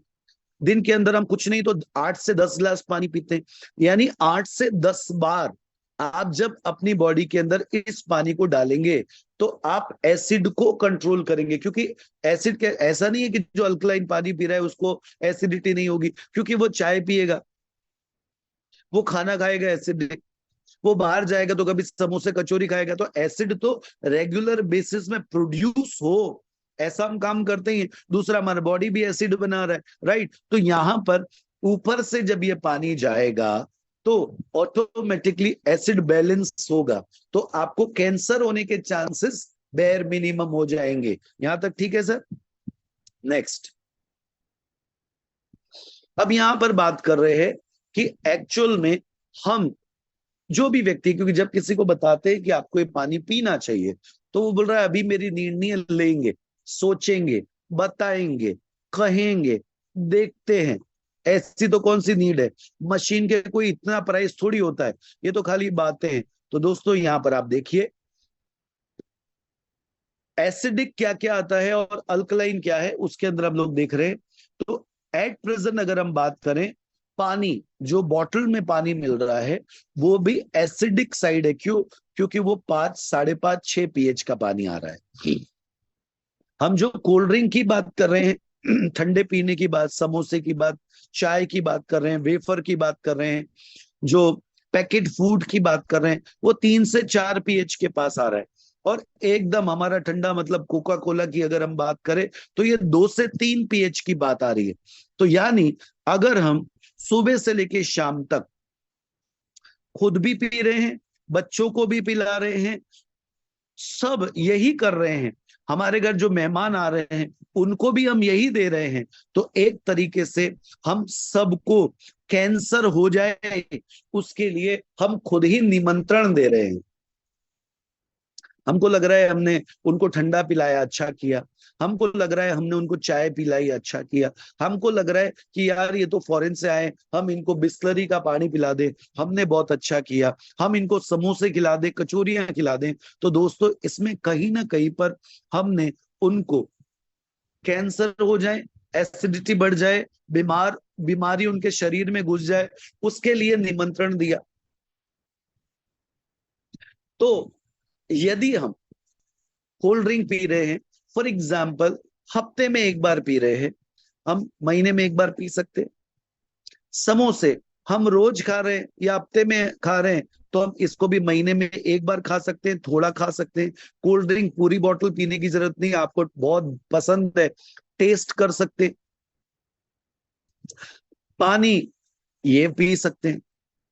दिन के अंदर हम कुछ नहीं तो 8 से 10 गिलास पानी पीते हैं, यानी 8 से 10 बार आप जब अपनी बॉडी के अंदर इस पानी को डालेंगे तो आप एसिड को कंट्रोल करेंगे। क्योंकि एसिड के ऐसा नहीं है कि जो अल्कलाइन पानी पी रहा है उसको एसिडिटी नहीं होगी, क्योंकि वो चाय पिएगा, वो खाना खाएगा एसिडिक, वो बाहर जाएगा तो कभी समोसे कचौरी खाएगा, तो एसिड तो रेगुलर बेसिस में प्रोड्यूस हो, ऐसा हम काम करते हैं। दूसरा, हमारा बॉडी भी एसिड बना रहा है, राइट। तो यहां पर ऊपर से जब ये पानी जाएगा तो ऑटोमेटिकली एसिड बैलेंस होगा, तो आपको कैंसर होने के चांसेस बेर मिनिमम हो जाएंगे। यहां तक ठीक है सर? नेक्स्ट। अब यहां पर बात कर रहे हैं कि एक्चुअल में हम जो भी व्यक्ति, क्योंकि जब किसी को बताते हैं कि आपको ये पानी पीना चाहिए तो वो बोल रहा है अभी मेरी नींद नहीं है, लेंगे, सोचेंगे, बताएंगे, कहेंगे, देखते हैं। ऐसी तो कौन सी नीड है? मशीन के कोई इतना प्राइस थोड़ी होता है, ये तो खाली बातें हैं। तो दोस्तों यहां पर आप देखिए एसिडिक क्या क्या आता है और अल्कलाइन क्या है, उसके अंदर हम लोग देख रहे हैं। तो एट प्रेजेंट अगर हम बात करें, पानी जो बॉटल में पानी मिल रहा है वो भी एसिडिक साइड है। क्यों? क्योंकि वो 5, 5.5, 6 pH का पानी आ रहा है। हम जो कोल्ड ड्रिंक की बात कर रहे हैं, ठंडे पीने की बात, समोसे की बात, चाय की बात कर रहे हैं, वेफर की बात कर रहे हैं, जो पैकेट फूड की बात कर रहे हैं, वो 3 से 4 pH के पास आ रहा है। और एकदम हमारा ठंडा मतलब कोका कोला की अगर हम बात करें तो ये 2 से 3 pH की बात आ रही है। तो यानी अगर हम सुबह से लेके शाम तक खुद भी पी रहे हैं, बच्चों को भी पिला रहे हैं, सब यही कर रहे हैं, हमारे घर जो मेहमान आ रहे हैं उनको भी हम यही दे रहे हैं, तो एक तरीके से हम सबको कैंसर हो जाए उसके लिए हम खुद ही निमंत्रण दे रहे हैं। हमको लग रहा है हमने उनको ठंडा पिलाया, अच्छा किया, हमको लग रहा है हमने उनको चाय पिलाई, अच्छा किया, हमको लग रहा है कि यार ये तो फॉरेन से आए, हम इनको बिस्लरी का पानी पिला दें, हमने बहुत अच्छा किया, हम इनको समोसे खिला दें, कचौरियां खिला दें। तो दोस्तों इसमें कहीं ना कहीं पर हमने उनको कैंसर हो जाए, एसिडिटी बढ़ जाए, बीमारी उनके शरीर में घुस जाए, उसके लिए निमंत्रण दिया। तो यदि हम कोल्ड ड्रिंक पी रहे हैं, फॉर एग्जाम्पल हफ्ते में एक बार पी रहे हैं, हम महीने में एक बार पी सकते हैं। समोसे हम रोज खा रहे हैं या हफ्ते में खा रहे हैं, तो हम इसको भी महीने में एक बार खा सकते हैं, थोड़ा खा सकते हैं। कोल्ड ड्रिंक पूरी बोतल पीने की जरूरत नहीं, आपको बहुत पसंद है टेस्ट कर सकते हैं। पानी ये पी सकते हैं,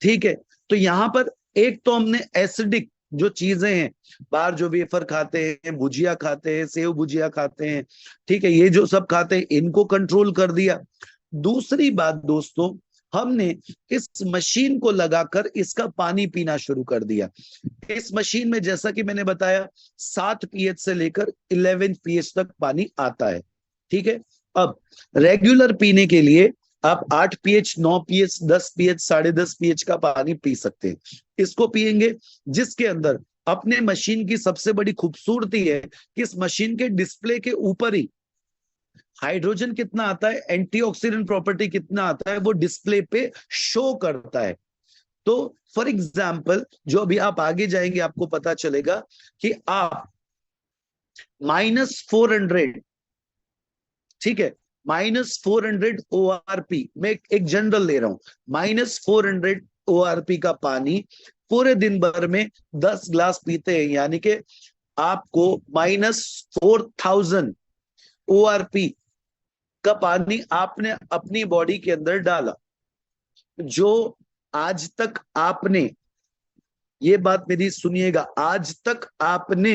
ठीक है। तो यहां पर एक तो हमने एसिडिक जो चीजें हैं, बाहर जो वेफर खाते हैं, भुजिया खाते हैं, सेव भुजिया खाते हैं, ठीक है, ये जो सब खाते हैं इनको कंट्रोल कर दिया। दूसरी बात दोस्तों, हमने इस मशीन को लगाकर इसका पानी पीना शुरू कर दिया। इस मशीन में जैसा कि मैंने बताया 7 pH से लेकर 11 pH तक पानी आता है, ठीक है। अब रेगुलर पीने के लिए आप 8 pH, 9 pH, 10 pH, 10.5 pH का पानी पी सकते हैं। इसको पिएंगे, जिसके अंदर अपने मशीन की सबसे बड़ी खूबसूरती है कि इस मशीन के डिस्प्ले के ऊपर ही हाइड्रोजन कितना आता है, एंटीऑक्सीडेंट प्रॉपर्टी कितना आता है, वो डिस्प्ले पे शो करता है। तो फॉर एग्जाम्पल जो अभी आप आगे जाएंगे आपको पता चलेगा कि आप -400, ठीक है, -400 ORP, मैं एक जनरल ले रहा हूं, -400 ORP का पानी पूरे दिन भर में 10 ग्लास पीते हैं, यानी कि आपको -4000 ORP का पानी आपने अपनी बॉडी के अंदर डाला। जो आज तक आपने, ये बात मेरी सुनिएगा, आज तक आपने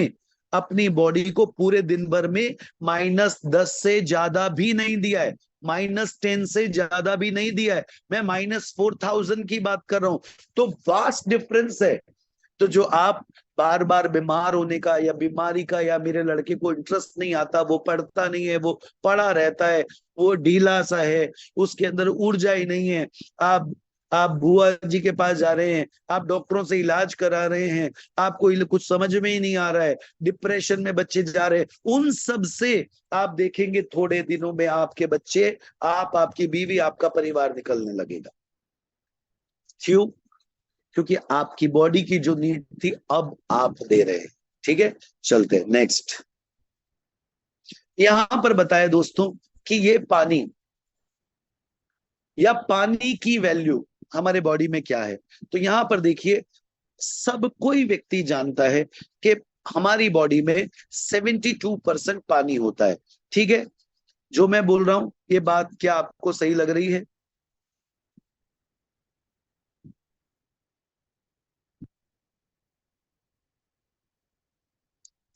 अपनी बॉडी को पूरे दिन भर में -10 से ज्यादा भी नहीं दिया है, -10 से ज्यादा भी नहीं दिया है, मैं -4000 की बात कर रहा हूं। तो वास्ट डिफरेंस है। तो जो आप बार बार बीमार होने का या बीमारी का, या मेरे लड़के को इंटरेस्ट नहीं आता, वो पढ़ता नहीं है, वो पड़ा रहता है, वो ढीला सा है, उसके अंदर ऊर्जा ही नहीं है, आप बुआ जी के पास जा रहे हैं, आप डॉक्टरों से इलाज करा रहे हैं, आपको कुछ समझ में ही नहीं आ रहा है, डिप्रेशन में बच्चे जा रहे हैं, उन सब से आप देखेंगे थोड़े दिनों में आपके बच्चे, आपकी बीवी, आपका परिवार निकलने लगेगा। क्यों? क्योंकि आपकी बॉडी की जो नीड थी अब आप दे रहे हैं, ठीक है। चलते हैं नेक्स्ट। यहां पर बताया दोस्तों कि ये पानी या पानी की वैल्यू हमारे बॉडी में क्या है। तो यहां पर देखिए, सब कोई व्यक्ति जानता है कि हमारी बॉडी में 72% पानी होता है, ठीक है। जो मैं बोल रहा हूं ये बात क्या आपको सही लग रही है?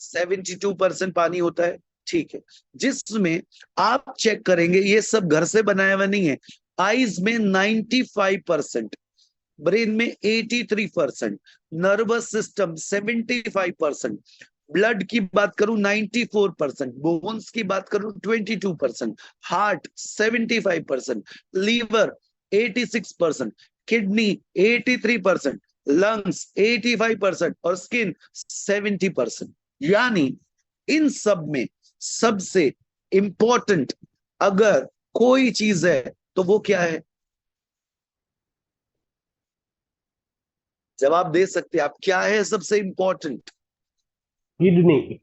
72% पानी होता है, ठीक है। जिसमें आप चेक करेंगे, ये सब घर से बनाया हुआ नहीं है। आईज में 95%, ब्रेन में 83%, नर्वस सिस्टम 75%, ब्लड की बात करूं 94%, बोन्स की बात करूं 22%, हार्ट 75%, लीवर 86%, किडनी 83%, लंग्स 85% और स्किन 70%। यानी इन सब में सबसे इंपॉर्टेंट अगर कोई चीज है तो वो क्या है? जवाब दे सकते हैं आप, क्या है सबसे इंपॉर्टेंट? किडनी।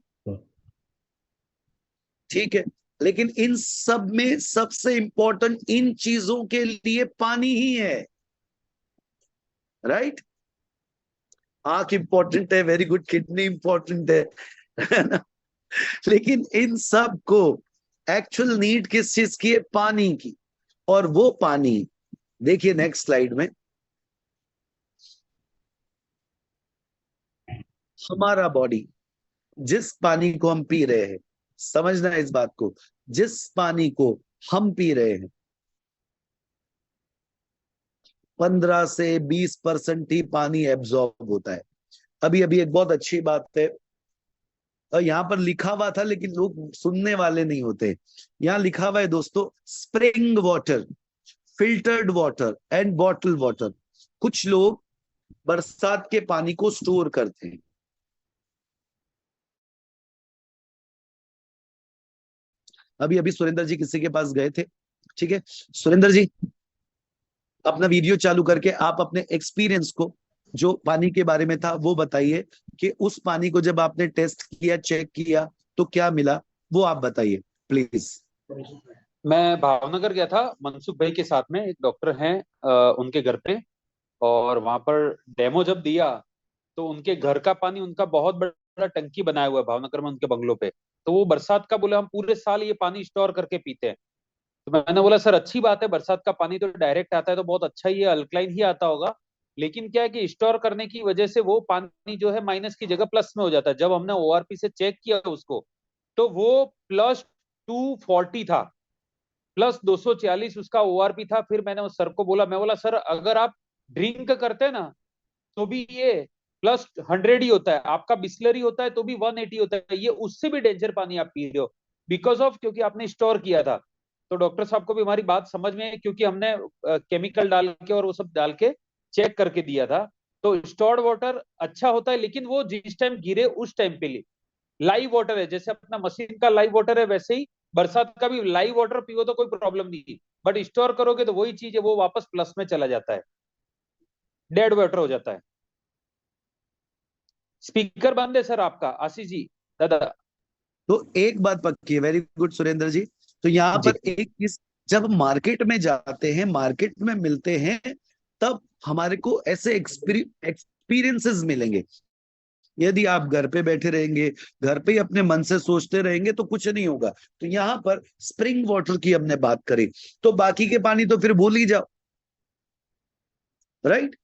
ठीक है, लेकिन इन सब में सबसे इंपॉर्टेंट इन चीजों के लिए पानी ही है, राइट। आंख इंपॉर्टेंट है, वेरी गुड, किडनी इंपॉर्टेंट है ना? लेकिन इन सब को एक्चुअल नीड किस चीज की है? पानी की। और वो पानी, देखिए नेक्स्ट स्लाइड में, हमारा बॉडी जिस पानी को हम पी रहे हैं, समझना है इस बात को, जिस पानी को हम पी रहे हैं 15 से 20% ही पानी एब्जॉर्ब होता है। अभी अभी एक बहुत अच्छी बात है, और यहां पर लिखा हुआ था लेकिन लोग सुनने वाले नहीं होते। यहां लिखा हुआ है दोस्तों, spring water, filtered water and bottle water. कुछ लोग बरसात के पानी को स्टोर करते हैं। अभी अभी सुरेंद्र जी किसी के पास गए थे, ठीक है। सुरेंद्र जी, अपना वीडियो चालू करके आप अपने एक्सपीरियंस को, जो पानी के बारे में था वो बताइए, कि उस पानी को जब आपने टेस्ट किया, चेक किया, तो क्या मिला, वो आप बताइए प्लीज। मैं भावनगर गया था मनसुख भाई के साथ में, एक डॉक्टर हैं उनके घर पे। और वहां पर डेमो जब दिया तो उनके घर का पानी, उनका बहुत बड़ा टंकी बनाया हुआ है भावनगर में उनके बंगलों पे, तो वो बरसात का बोले हम पूरे साल ये पानी स्टोर करके पीते हैं। तो मैंने बोला सर अच्छी बात है, बरसात का पानी तो डायरेक्ट आता है तो बहुत अच्छा ही है, अल्कलाइन ही आता होगा, लेकिन क्या है कि स्टोर करने की वजह से वो पानी जो है माइनस की जगह प्लस में हो जाता है। जब हमने ओआरपी से चेक किया उसको तो वो +240 था, +240 उसका ओआरपी था। फिर मैंने उस सर को बोला, मैं बोला सर अगर आप ड्रिंक करते ना तो भी ये +100 ही होता है, आपका बिस्लरी होता है तो भी 180 होता है, ये उससे भी डेंजर पानी आप पी रहे हो, बिकॉज ऑफ क्योंकि आपने स्टोर किया था। तो डॉक्टर साहब को भी हमारी बात समझ में है, क्योंकि हमने केमिकल डाल के और वो सब डाल के चेक करके दिया था। तो स्टोर्ड वाटर अच्छा होता है, लेकिन वो जिस टाइम गिरे उस टाइम पे लिए लाइव वाटर है, जैसे अपना मशीन का लाइव वाटर है वैसे ही बरसात का भी लाइव वाटर पियो तो कोई प्रॉब्लम नहीं, बट स्टोर करोगे तो वही चीज है, वो वापस प्लस में चला जाता है, डेड वाटर हो जाता है। स्पीकर बंद है सर आपका, आशीष जी दादा। तो एक बात पक्की है, वेरी गुड सुरेंद्र जी। तो यहाँ जी पर एक चीज, जब मार्केट में जाते हैं, मार्केट में मिलते हैं, तब हमारे को ऐसे एक्सपीरियंसेस मिलेंगे। यदि आप घर पे बैठे रहेंगे, घर पे ही अपने मन से सोचते रहेंगे, तो कुछ नहीं होगा। तो यहाँ पर स्प्रिंग वाटर की हमने बात करी, तो बाकी के पानी तो फिर भूल ही जाओ, राइट।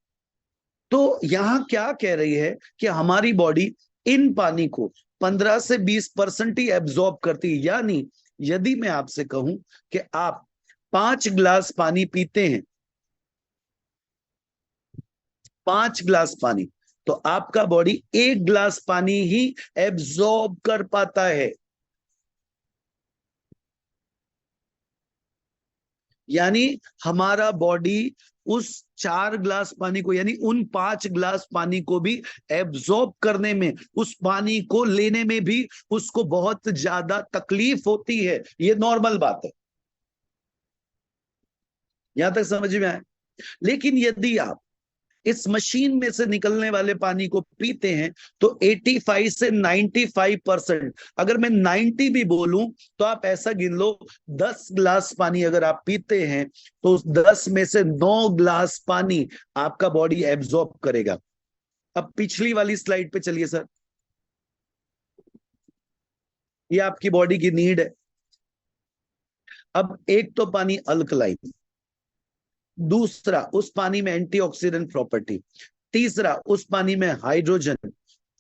तो यहाँ क्या कह रही है कि हमारी बॉडी इन पानी को 15 से 20% ही एब्जॉर्ब करती है। यानी यदि मैं आपसे कहूं कि आप 5 ग्लास पानी पीते हैं, 5 ग्लास पानी, तो आपका बॉडी 1 ग्लास पानी ही एब्जॉर्ब कर पाता है। यानी हमारा बॉडी उस 4 ग्लास पानी को, यानी उन 5 ग्लास पानी को भी एब्जॉर्ब करने में, उस पानी को लेने में भी उसको बहुत ज्यादा तकलीफ होती है। ये नॉर्मल बात है, यहां तक समझ में आए। लेकिन यदि आप इस मशीन में से निकलने वाले पानी को पीते हैं, तो 85 से 95%, अगर मैं 90 भी बोलूं तो आप ऐसा गिन लो, 10 ग्लास पानी अगर आप पीते हैं, तो उस 10 में से 9 ग्लास पानी आपका बॉडी एब्जॉर्ब करेगा। अब पिछली वाली स्लाइड पे चलिए सर। ये आपकी बॉडी की नीड है। अब एक तो पानी अल्कलाइन, दूसरा उस पानी में एंटीऑक्सीडेंट प्रॉपर्टी, तीसरा उस पानी में हाइड्रोजन,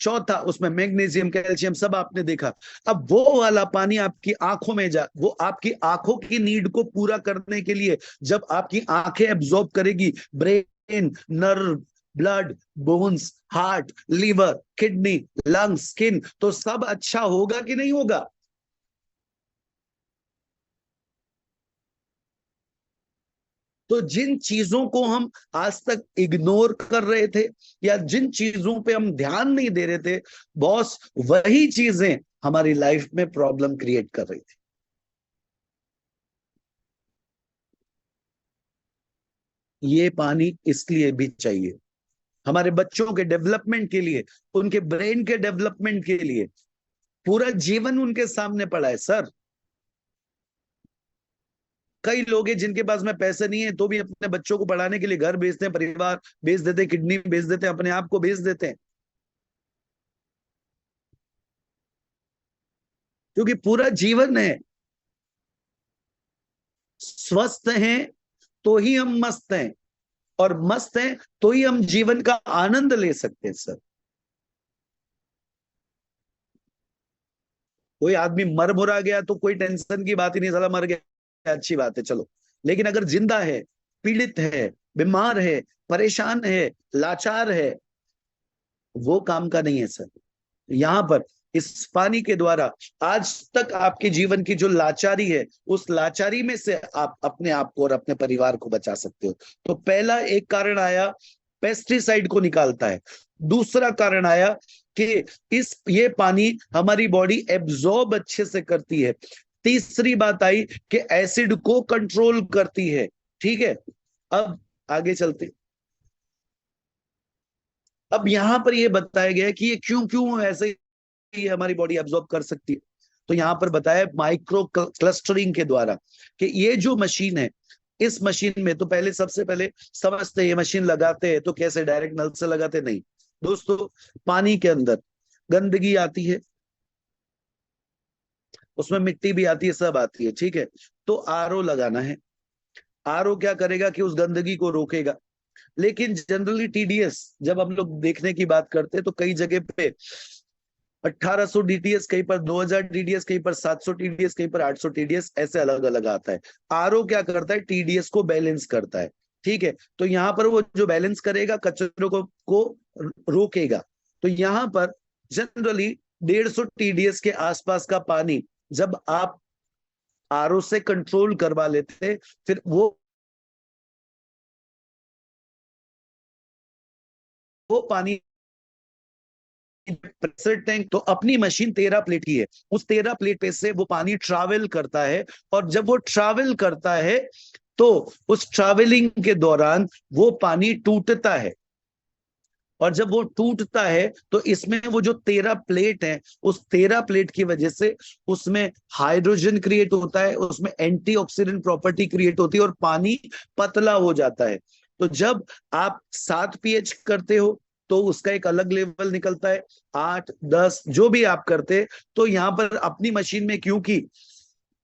चौथा उसमें मैग्नीशियम, कैल्शियम, सब आपने देखा। अब वो वाला पानी आपकी आंखों में वो आपकी आंखों की नीड को पूरा करने के लिए, जब आपकी आंखें एब्जॉर्ब करेगी, brain, nerve, blood, bones, heart, liver, kidney, lungs, skin, तो सब अच्छा होगा कि नहीं होगा? तो जिन चीजों को हम आज तक इग्नोर कर रहे थे, या जिन चीजों पे हम ध्यान नहीं दे रहे थे, बॉस, वही चीजें हमारी लाइफ में प्रॉब्लम क्रिएट कर रही थी। ये पानी इसलिए भी चाहिए हमारे बच्चों के डेवलपमेंट के लिए, उनके ब्रेन के डेवलपमेंट के लिए। पूरा जीवन उनके सामने पड़ा है सर। कई लोग हैं जिनके पास में पैसे नहीं है, तो भी अपने बच्चों को पढ़ाने के लिए घर भेजते हैं, परिवार भेज देते हैं, किडनी भेज देते हैं, अपने आप को भेज देते हैं, क्योंकि पूरा जीवन है। स्वस्थ हैं तो ही हम मस्त हैं, और मस्त हैं तो ही हम जीवन का आनंद ले सकते हैं सर। कोई आदमी मर मुरा गया तो कोई टेंशन की बात ही नहीं, साला मर गया, अच्छी बात है, चलो। लेकिन अगर जिंदा है, पीड़ित है, बीमार है, परेशान है, लाचार है, वो काम का नहीं है सर। यहां पर इस पानी के द्वारा आज तक आपके जीवन की जो लाचारी है, उस लाचारी में से आप अपने आप को और अपने परिवार को बचा सकते हो। तो पहला एक कारण आया, पेस्टिसाइड को निकालता है। दूसरा कारण आया कि ये पानी हमारी बॉडी एब्जॉर्ब अच्छे से करती है। तीसरी बात आई कि एसिड को कंट्रोल करती है। ठीक है, अब आगे चलते। अब यहां पर यह बताया गया है कि ये क्यों क्यों ऐसे ये हमारी बॉडी एब्जॉर्ब कर सकती है। तो यहां पर बताया माइक्रो क्लस्टरिंग के द्वारा कि ये जो मशीन है, इस मशीन में तो पहले सबसे पहले समझते हैं, ये मशीन लगाते हैं तो कैसे, डायरेक्ट नल से लगाते नहीं दोस्तों। पानी के अंदर गंदगी आती है, उसमें मिट्टी भी आती है, सब आती है, ठीक है। तो आरओ लगाना है। आरओ क्या करेगा कि उस गंदगी को रोकेगा। लेकिन जनरली टीडीएस जब हम लोग देखने की बात करते हैं तो कई जगह पे 1800 डीटीएस, कहीं पर 2000 डीटीएस, कहीं पर 700 टीडीएस, कहीं पर 800 टीडीएस, ऐसे अलग अलग आता है। आरओ क्या करता है, टीडीएस को बैलेंस करता है, ठीक है। तो यहाँ पर वो जो बैलेंस करेगा, कचरों को रोकेगा। तो यहाँ पर जनरली 150 टीडीएस के आसपास का पानी जब आप आरओ से कंट्रोल करवा लेते, फिर वो पानी, प्रेशर टैंक, तो अपनी मशीन 13 प्लेट की है, उस 13 प्लेट पे से वो पानी ट्रैवल करता है। और जब वो ट्रैवल करता है तो उस ट्रैवलिंग के दौरान वो पानी टूटता है। और जब वो टूटता है तो इसमें वो जो 13 प्लेट है, उस 13 प्लेट की वजह से उसमें हाइड्रोजन क्रिएट होता है, उसमें एंटीऑक्सीडेंट प्रॉपर्टी क्रिएट होती है और पानी पतला हो जाता है। तो जब आप 7 pH करते हो तो उसका एक अलग लेवल निकलता है, 8, 10 जो भी आप करते। तो यहाँ पर अपनी मशीन में क्योंकि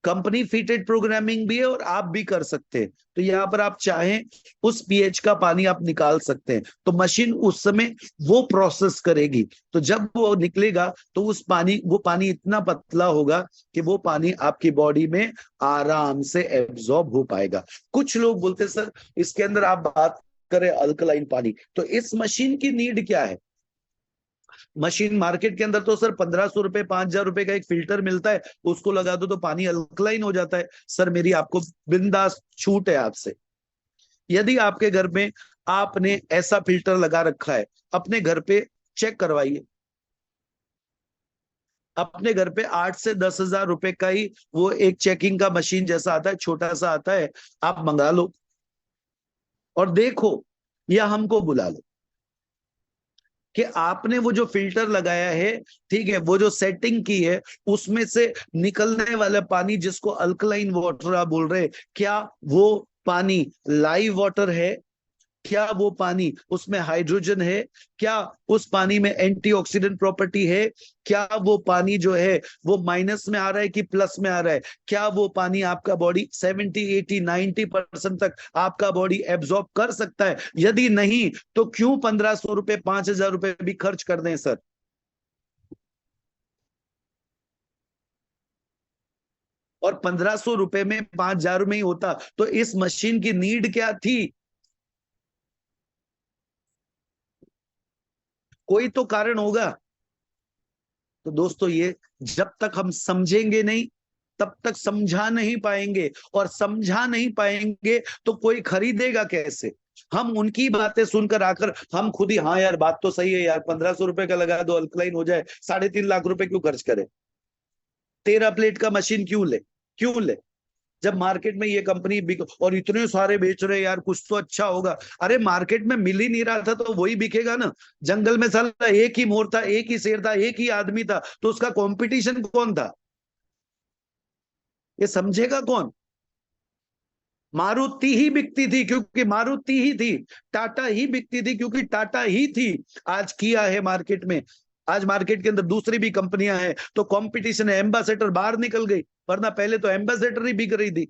कंपनी फिटेड प्रोग्रामिंग भी है और आप भी कर सकते हैं, तो यहाँ पर आप चाहें उस पीएच का पानी आप निकाल सकते हैं। तो मशीन उस समय वो प्रोसेस करेगी, तो जब वो निकलेगा तो वो पानी इतना पतला होगा कि वो पानी आपकी बॉडी में आराम से एब्जॉर्ब हो पाएगा। कुछ लोग बोलते सर इसके अंदर आप बात करें अल्कलाइन पानी, तो इस मशीन की नीड क्या है। मशीन मार्केट के अंदर तो सर 1500 रुपए 5000 रुपए का एक फिल्टर मिलता है, उसको लगा दो तो पानी अल्कलाइन हो जाता है। सर मेरी आपको बिंदास छूट है आपसे, यदि आपके घर में आपने ऐसा फिल्टर लगा रखा है, अपने घर पे चेक करवाइए। अपने घर पे 8 से 10 हजार रुपए का ही वो एक चेकिंग का मशीन जैसा आता है, छोटा सा आता है, आप मंगा लो और देखो, या हमको बुला लो कि आपने वो जो फिल्टर लगाया है, ठीक है, वो जो सेटिंग की है, उसमें से निकलने वाला पानी जिसको अल्कलाइन वाटर आप बोल रहे हैं, क्या वो पानी लाइव वाटर है, क्या वो पानी उसमें हाइड्रोजन है, क्या उस पानी में एंटीऑक्सीडेंट प्रॉपर्टी है, क्या वो पानी जो है वो माइनस में आ रहा है कि प्लस में आ रहा है, क्या वो पानी आपका बॉडी 70, 80, 90% तक आपका बॉडी एब्जॉर्ब कर सकता है। यदि नहीं तो क्यों 1500 रुपए 5000 रुपए भी खर्च कर दें सर। और 1500 रुपए में 5000 में ही होता तो इस मशीन की नीड क्या थी। कोई तो कारण होगा। तो दोस्तों ये जब तक हम समझेंगे नहीं तब तक समझा नहीं पाएंगे, और समझा नहीं पाएंगे तो कोई खरीदेगा कैसे। हम उनकी बातें सुनकर आकर हम खुद ही, हाँ यार बात तो सही है यार, 1500 रुपए का लगा दो अल्कलाइन हो जाए, 3.5 लाख रुपए क्यों खर्च करे, 13 प्लेट का मशीन क्यों ले, क्यों ले। जब मार्केट में ये कंपनी बिक और इतने सारे बेच रहे यार, कुछ तो अच्छा होगा। अरे मार्केट में मिल ही नहीं रहा था तो वही बिकेगा ना। जंगल में साला एक ही मोर था, एक ही शेर था, एक ही आदमी था, तो उसका कंपटीशन कौन था, ये समझेगा कौन। मारुति ही बिकती थी क्योंकि मारुति ही थी, टाटा ही बिकती थी क्योंकि टाटा ही थी। आज किया है मार्केट में, आज मार्केट के अंदर दूसरी भी कंपनियां हैं तो कंपटीशन है, एम्बेसडर बाहर निकल गई, वरना पहले तो एम्बेसडर ही बिक रही थी।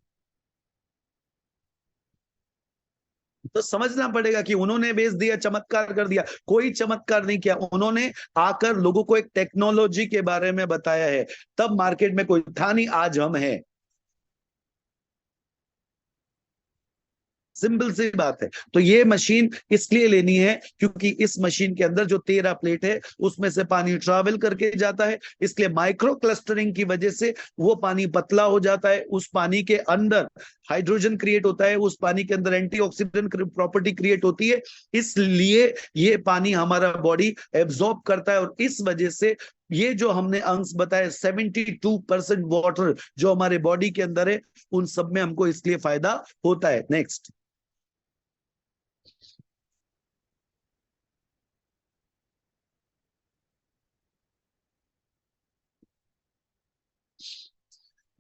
तो समझना पड़ेगा कि उन्होंने बेच दिया, चमत्कार कर दिया, कोई चमत्कार नहीं किया। उन्होंने आकर लोगों को एक टेक्नोलॉजी के बारे में बताया है, तब मार्केट में कोई था नहीं, आज हम हैं। सिंपल सी बात है। तो ये मशीन इसलिए लेनी है क्योंकि इस मशीन के अंदर जो 13 प्लेट है उसमें से पानी ट्रैवल करके जाता है, इसलिए माइक्रो क्लस्टरिंग की वजह से वो पानी पतला हो जाता है, उस पानी के अंदर हाइड्रोजन क्रिएट होता है, उस पानी के अंदर एंटीऑक्सीडेंट प्रॉपर्टी क्रिएट होती है, इसलिए ये पानी हमारा बॉडी एब्जॉर्ब करता है। और इस वजह से ये जो हमने अंश बताए 72% वाटर जो हमारे बॉडी के अंदर है, उन सब में हमको इसलिए फायदा होता है। नेक्स्ट,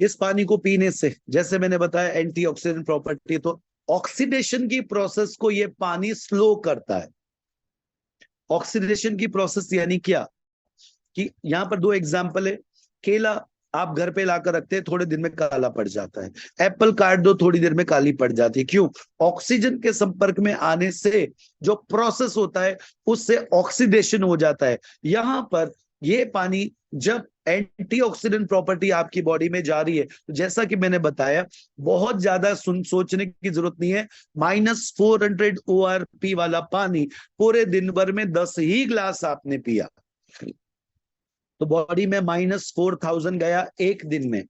इस पानी को पीने से जैसे मैंने बताया एंटीऑक्सीडेंट प्रॉपर्टी, तो ऑक्सीडेशन की प्रोसेस को ये पानी स्लो करता है। ऑक्सीडेशन की प्रोसेस यानी क्या, कि यहां पर दो एग्जाम्पल है। केला आप घर पे लाकर रखते हैं, थोड़े दिन में काला पड़ जाता है। एप्पल काट दो, थोड़ी देर में काली पड़ जाती है। क्यों? ऑक्सीजन के संपर्क में आने से जो प्रोसेस होता है उससे ऑक्सीडेशन हो जाता है। यहां पर ये पानी जब एंटीऑक्सीडेंट प्रॉपर्टी आपकी बॉडी में जा रही है, तो जैसा कि मैंने बताया, बहुत ज्यादा सोचने की जरूरत नहीं है। -400 ORP वाला पानी पूरे दिन भर में 10 ही ग्लास आपने पिया तो बॉडी में -4000 गया एक दिन में।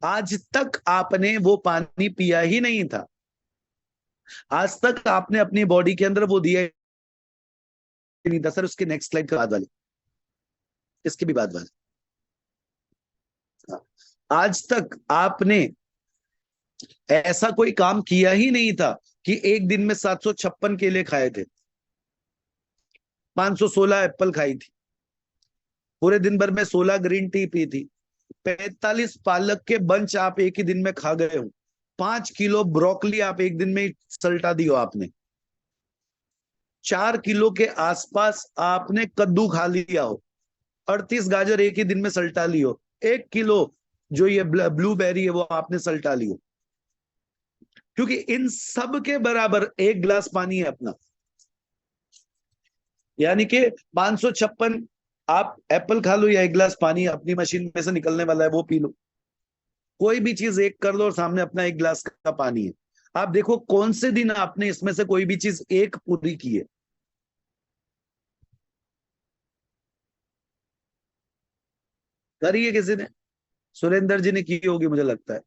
आज तक आपने वो पानी पिया ही नहीं था, आज तक आपने अपनी बॉडी के अंदर वो दिया ही नहीं था। सर उसके नेक्स्ट स्लाइड के बाद वाली, इसके भी बाद वाली। आज तक आपने ऐसा कोई काम किया ही नहीं था कि एक दिन में 756 केले खाए थे, 516 एप्पल खाई थी, पूरे दिन भर में 16 ग्रीन टी पी थी, 45 पालक के बंच आप एक ही दिन में खा गए हो, 5 किलो ब्रोकली आप एक दिन में ही सल्टा दियो आपने, 4 किलो के आसपास आपने कद्दू खा लिया हो, 38 गाजर एक ही दिन में सल्टा लियो, 1 किलो जो ये ब्लूबेरी है वो आपने सल्टा लियो, क्योंकि इन सब के बराबर एक ग्लास पानी है अपना। यानी कि 556 आप एप्पल खा लो या एक गिलास पानी अपनी मशीन में से निकलने वाला है वो पी लो। कोई भी चीज एक कर लो और सामने अपना एक गिलास का पानी है। आप देखो कौन से दिन आपने इसमें से कोई भी चीज एक पूरी की है। करी है किसी ने? सुरेंद्र जी ने की होगी मुझे लगता है।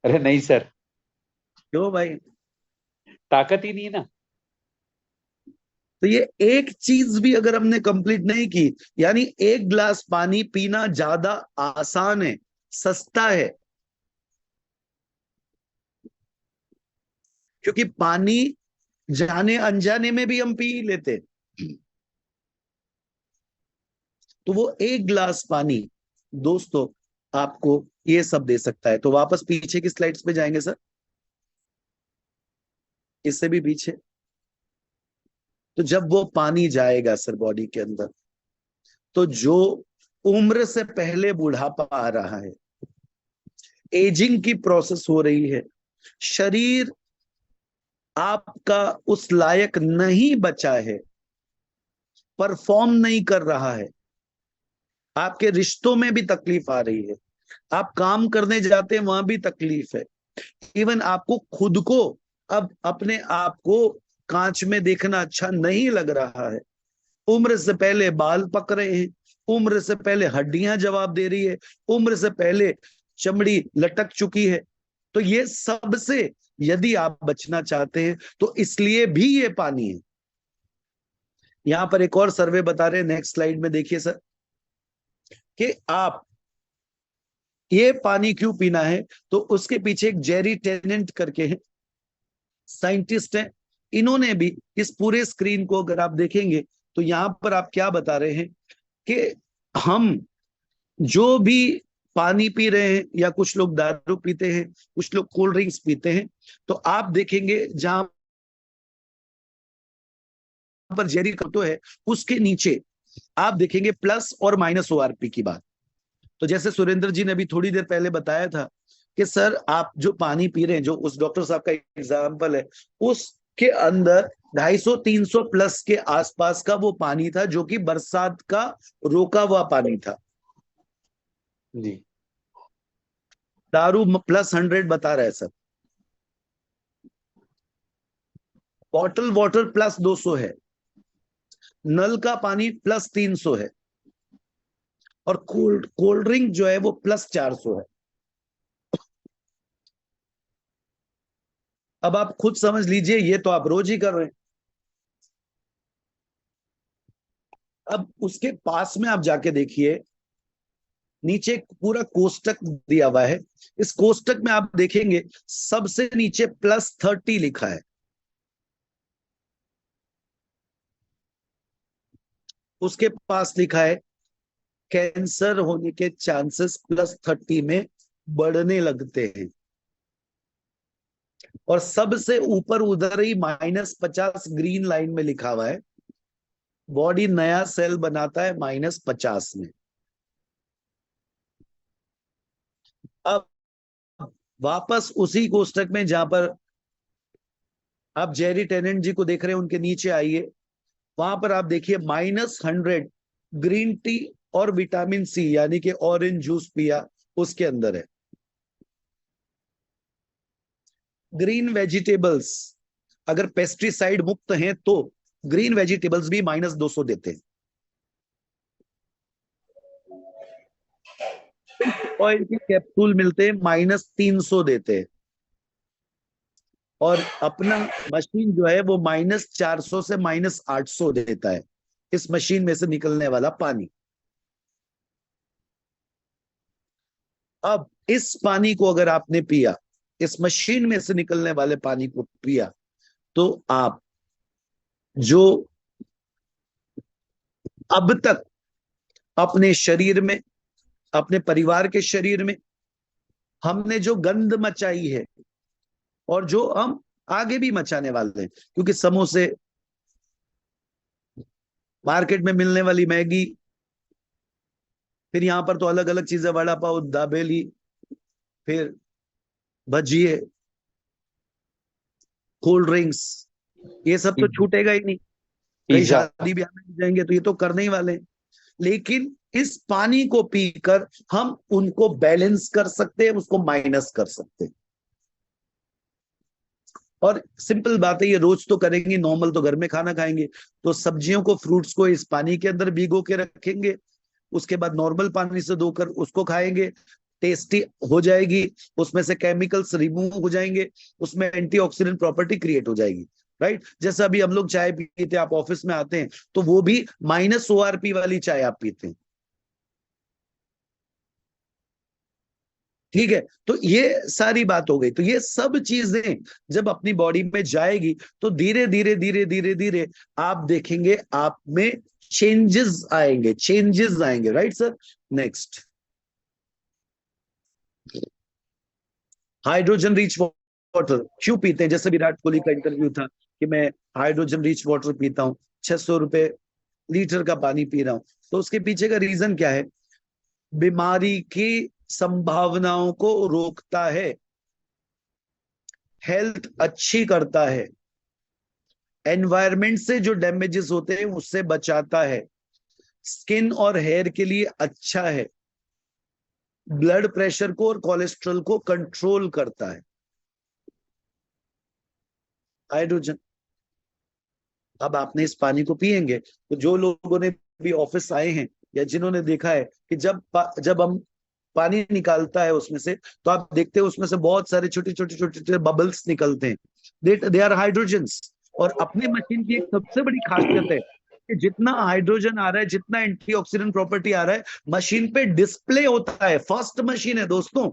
अरे नहीं सर, क्यों भाई? ताकत ही नहीं है ना। तो ये एक चीज भी अगर हमने कंप्लीट नहीं की, यानी एक गिलास पानी पीना ज्यादा आसान है, सस्ता है, क्योंकि पानी जाने अनजाने में भी हम पी लेते हैं। तो वो एक गिलास पानी दोस्तों आपको ये सब दे सकता है। तो वापस पीछे की स्लाइड्स पे जाएंगे सर, इससे भी पीछे। तो जब वो पानी जाएगा सर बॉडी के अंदर, तो जो उम्र से पहले बुढ़ापा आ रहा है, एजिंग की प्रोसेस हो रही है, शरीर आपका उस लायक नहीं बचा है, परफॉर्म नहीं कर रहा है, आपके रिश्तों में भी तकलीफ आ रही है, आप काम करने जाते हैं वहां भी तकलीफ है, इवन आपको खुद को अब अपने आप को कांच में देखना अच्छा नहीं लग रहा है, उम्र से पहले बाल पक रहे हैं, उम्र से पहले हड्डियां जवाब दे रही है, उम्र से पहले चमड़ी लटक चुकी है। तो ये सब से यदि आप बचना चाहते हैं तो इसलिए भी ये पानी है। यहां पर एक और सर्वे बता रहे हैं, नेक्स्ट स्लाइड में देखिए सर, कि आप ये पानी क्यों पीना है। तो उसके पीछे एक जेरी टेनेंट करके है, साइंटिस्ट है, इन्होंने भी इस पूरे स्क्रीन को अगर आप देखेंगे तो यहां पर आप क्या बता रहे हैं कि हम जो भी पानी पी रहे हैं, या कुछ लोग दारू पीते हैं, कुछ लोग कोल्ड ड्रिंक्स पीते हैं, तो आप देखेंगे जहां पर जेरी कटो है उसके नीचे आप देखेंगे प्लस और माइनस ORP की बात। तो जैसे सुरेंद्र जी ने अभी थोड़ी देर पहले बताया था कि सर आप जो पानी पी रहे हैं, जो उस डॉक्टर साहब का एग्जाम्पल है, उसके अंदर 250-300 प्लस के आसपास का वो पानी था जो कि बरसात का रोका हुआ पानी था। जी। दारू +100 बता रहा है सर, बॉटल वाटर +200 है, नल का पानी +300 है, और कोल्ड ड्रिंक जो है वो +400 है। अब आप खुद समझ लीजिए, ये तो आप रोज ही कर रहे हैं। अब उसके पास में आप जाके देखिए, नीचे एक पूरा कोष्टक दिया हुआ है, इस कोष्टक में आप देखेंगे सबसे नीचे +30 लिखा है, उसके पास लिखा है कैंसर होने के चांसेस +30 में बढ़ने लगते हैं। और सबसे ऊपर उधर ही -50 ग्रीन लाइन में लिखा हुआ है, बॉडी नया सेल बनाता है -50 में। अब वापस उसी कोष्टक में जहां पर आप जेरी टेनेंट जी को देख रहे हैं, उनके नीचे आइए, वहां पर आप देखिए -100 ग्रीन टी और विटामिन सी यानी कि ऑरेंज जूस पिया, उसके अंदर है। ग्रीन वेजिटेबल्स अगर पेस्टिसाइड मुक्त हैं तो ग्रीन वेजिटेबल्स भी -200 देते हैं। ऑयल के कैप्सूल मिलते हैं -300 देते हैं। और अपना मशीन जो है वो -400 से -800 देता है, इस मशीन में से निकलने वाला पानी। अब इस पानी को अगर आपने पिया, इस मशीन में से निकलने वाले पानी को पिया, तो आप जो अब तक अपने शरीर में, अपने परिवार के शरीर में हमने जो गंद मचाई है, और जो हम आगे भी मचाने वाले हैं, क्योंकि समोसे, मार्केट में मिलने वाली मैगी, फिर यहां पर तो अलग अलग चीजें, वड़ा पाव, दाबेली, फिर भजिए, कोल्ड ड्रिंक्स, ये सब तो छूटेगा ही नहीं। कहीं पिज्जा। शादी ब्याह में जाएंगे तो ये तो करने ही वाले हैं। लेकिन इस पानी को पीकर हम उनको बैलेंस कर सकते हैं, उसको माइनस कर सकते हैं। और सिंपल बात है, ये रोज तो करेंगे, नॉर्मल तो घर में खाना खाएंगे, तो सब्जियों को, फ्रूट्स को इस पानी के अंदर भिगो के रखेंगे, उसके बाद नॉर्मल पानी से धोकर उसको खाएंगे, टेस्टी हो जाएगी, उसमें से केमिकल्स रिमूव हो जाएंगे, उसमें एंटीऑक्सीडेंट प्रॉपर्टी क्रिएट हो जाएगी। राइट, जैसे अभी हम लोग चाय पीते हैं, आप ऑफिस में आते हैं तो वो भी -ORP वाली चाय आप पीते हैं। ठीक है, तो ये सारी बात हो गई। तो ये सब चीजें जब अपनी बॉडी में जाएगी तो धीरे धीरे धीरे धीरे धीरे आप देखेंगे आप में चेंजेस आएंगे, चेंजेस आएंगे। Right sir. Next, hydrogen rich water क्यों पीते हैं? जैसे विराट कोहली का इंटरव्यू था कि मैं हाइड्रोजन रिच वाटर पीता हूँ, 600 रुपए लीटर का पानी पी रहा हूं। तो उसके पीछे का रीजन क्या है? बीमारी की संभावनाओं को रोकता है, हेल्थ अच्छी करता है, एनवायरमेंट से जो डैमेजेस होते हैं उससे बचाता है, स्किन और हेयर के लिए अच्छा है, ब्लड प्रेशर को और कोलेस्ट्रॉल को कंट्रोल करता है हाइड्रोजन। अब आपने इस पानी को पिएंगे तो जो लोगों ने भी ऑफिस आए हैं या जिन्होंने देखा है कि जब हम पानी निकालता है उसमें से, तो आप देखते हैं उसमें से बहुत सारे छोटे छोटे छोटे छोटे बबल्स निकलते हैं, दे आर हाइड्रोजन्स। और अपने मशीन की एक सबसे बड़ी खासियत है कि जितना हाइड्रोजन आ रहा है, जितना एंटीऑक्सीडेंट प्रॉपर्टी आ रहा है, मशीन पे डिस्प्ले होता है। फर्स्ट मशीन है दोस्तों।